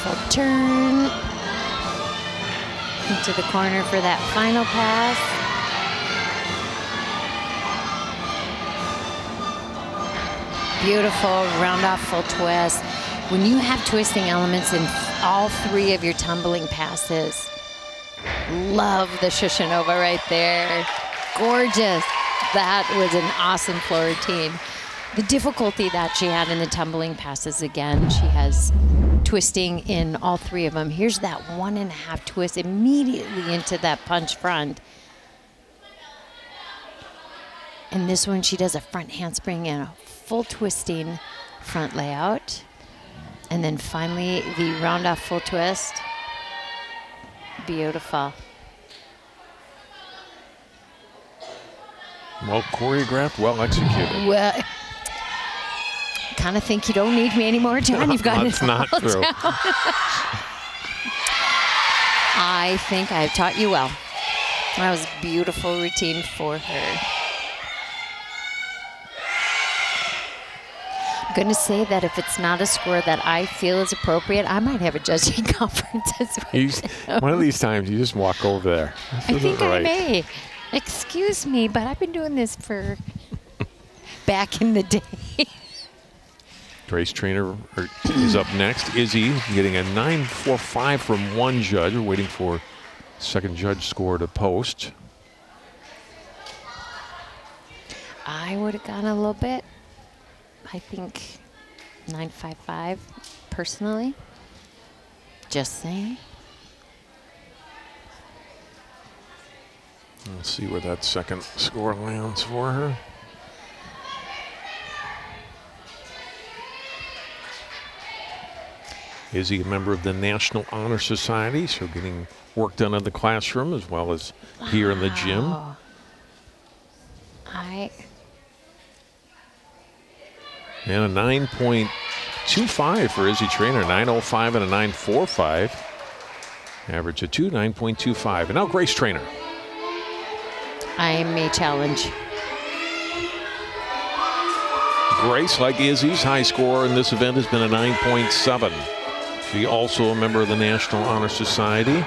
Full turn. Into the corner for that final pass. Beautiful round off full twist. When you have twisting elements in all 3 of your tumbling passes, love the Shushanova right there. Gorgeous. That was an awesome floor routine. The difficulty that she had in the tumbling passes, again, she has twisting in all 3 of them. Here's that 1.5 twist immediately into that punch front. And this one, she does a front handspring and a full twisting front layout. And then finally, the round off full twist. Beautiful. Well choreographed, well executed. Well, kind of think you don't need me anymore, John. You've got it all not true. down. I think I've taught you well. That was a beautiful routine for her. I'm going to say that if it's not a score that I feel is appropriate, I might have a judging conference as well. One of these times, you just walk over there. I think I may. Excuse me, but I've been doing this for back in the day. Grace Trainer is up next. Izzy getting a 9.45 from one judge. We're waiting for second judge score to post. I would have gone a little bit. I think 9.55 personally. Just saying. Let's see where that second score lands for her. Izzy, a member of the National Honor Society, so getting work done in the classroom as well as here in the gym. And a 9.25 for Izzy Trainer, 9.05 and a 9.45. Average of 9.25. And now Grace Trainer. I may challenge. Grace, like Izzy's high score in this event has been a 9.7. She also a member of the National Honor Society.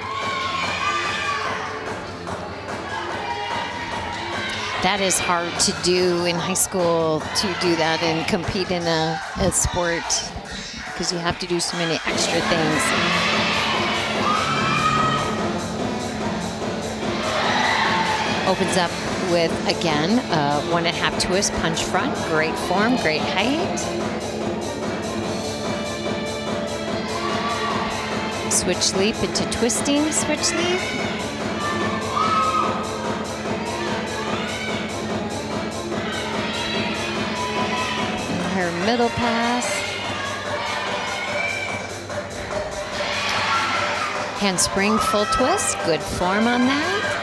That is hard to do in high school, to do that and compete in a sport, because you have to do so many extra things. Opens up with, again, 1.5 twist punch front. Great form, great height. Switch leap into twisting switch leap. Her middle pass. Handspring full twist, good form on that.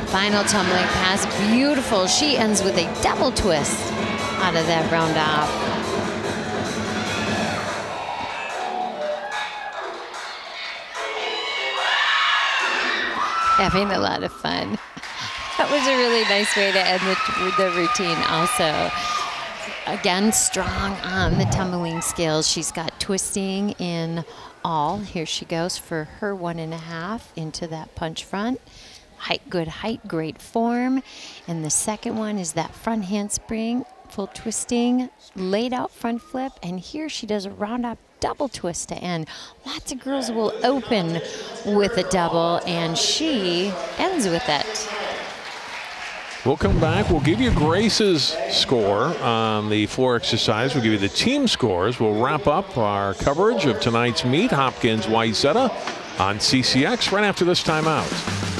Final tumbling pass, beautiful. She ends with a double twist out of that round off. Having a lot of fun. That was a really nice way to end the routine also. Again, strong on the tumbling skills. She's got twisting in all. Here she goes for her 1.5 into that punch front. Height, good height, great form. And the second one is that front handspring, full twisting, laid out front flip. And here she does a round up double twist to end. Lots of girls will open with a double, and she ends with it. We'll come back. We'll give you Grace's score on the floor exercise. We'll give you the team scores. We'll wrap up our coverage of tonight's meet, Hopkins Wayzata, on CCX right after this timeout.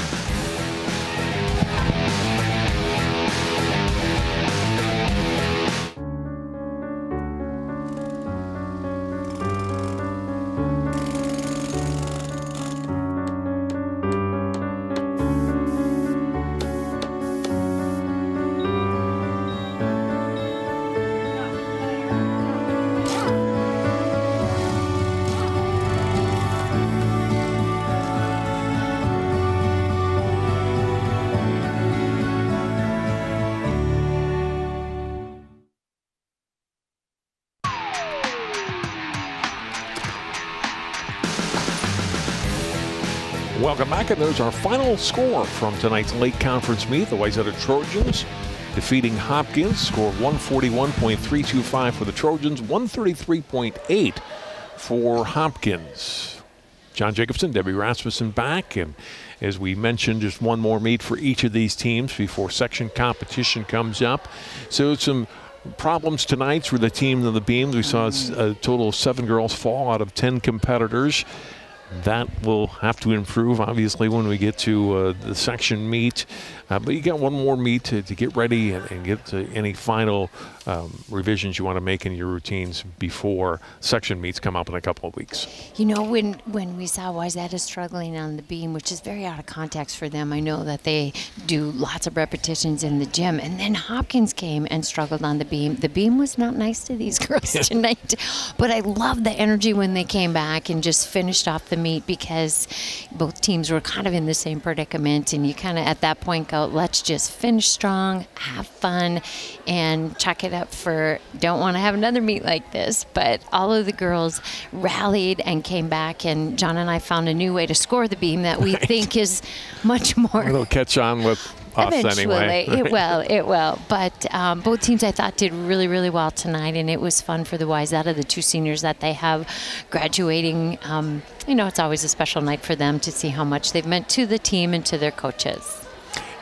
Welcome back, and there's our final score from tonight's late conference meet. The Wayzata Trojans defeating Hopkins, score 141.325 for the Trojans, 133.8 for Hopkins. John Jacobson, Debbie Rasmussen back, and as we mentioned, just one more meet for each of these teams before section competition comes up. So some problems tonight for the team of the beams. We saw a total of 7 girls fall out of 10 competitors. That will have to improve, obviously, when we get to the section meet. But you got one more meet to get ready and get to any final revisions you want to make in your routines before section meets come up in a couple of weeks. You know, when we saw Wayzata struggling on the beam, which is very out of context for them, I know that they do lots of repetitions in the gym, and then Hopkins came and struggled on the beam. The beam was not nice to these girls tonight, but I love the energy when they came back and just finished off the meet, because both teams were kind of in the same predicament, and you kind of at that point go, let's just finish strong, have fun, and chalk it up for don't want to have another meet like this. But all of the girls rallied and came back, and John and I found a new way to score the beam that we think is much more. It'll catch on with us Eventually, anyway. it will. But both teams, I thought, did really, really well tonight, and it was fun for the Wayzata, the 2 seniors that they have graduating. It's always a special night for them to see how much they've meant to the team and to their coaches.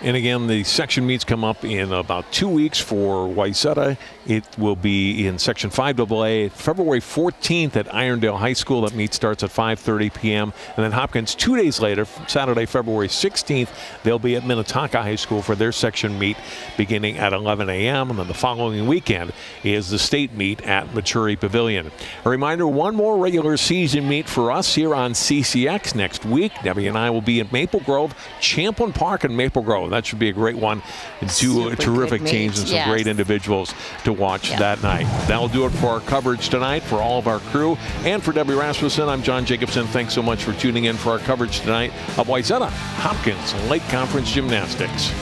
And again, the section meets come up in about 2 weeks for Wayzata. It will be in Section 5AA February 14th at Irondale High School. That meet starts at 5:30 p.m. And then Hopkins 2 days later, Saturday, February 16th, they'll be at Minneapolis High School for their section meet beginning at 11 a.m. And then the following weekend is the state meet at Maturi Pavilion. A reminder, one more regular season meet for us here on CCX next week. Debbie and I will be at Maple Grove, Champlin Park in Maple Grove. That should be a great one. And 2 terrific teams and some great individuals to watch that night. That'll do it for our coverage tonight. For all of our crew and for Debbie Rasmussen, I'm John Jacobson. Thanks so much for tuning in for our coverage tonight of Wayzata Hopkins Lake Conference Gymnastics.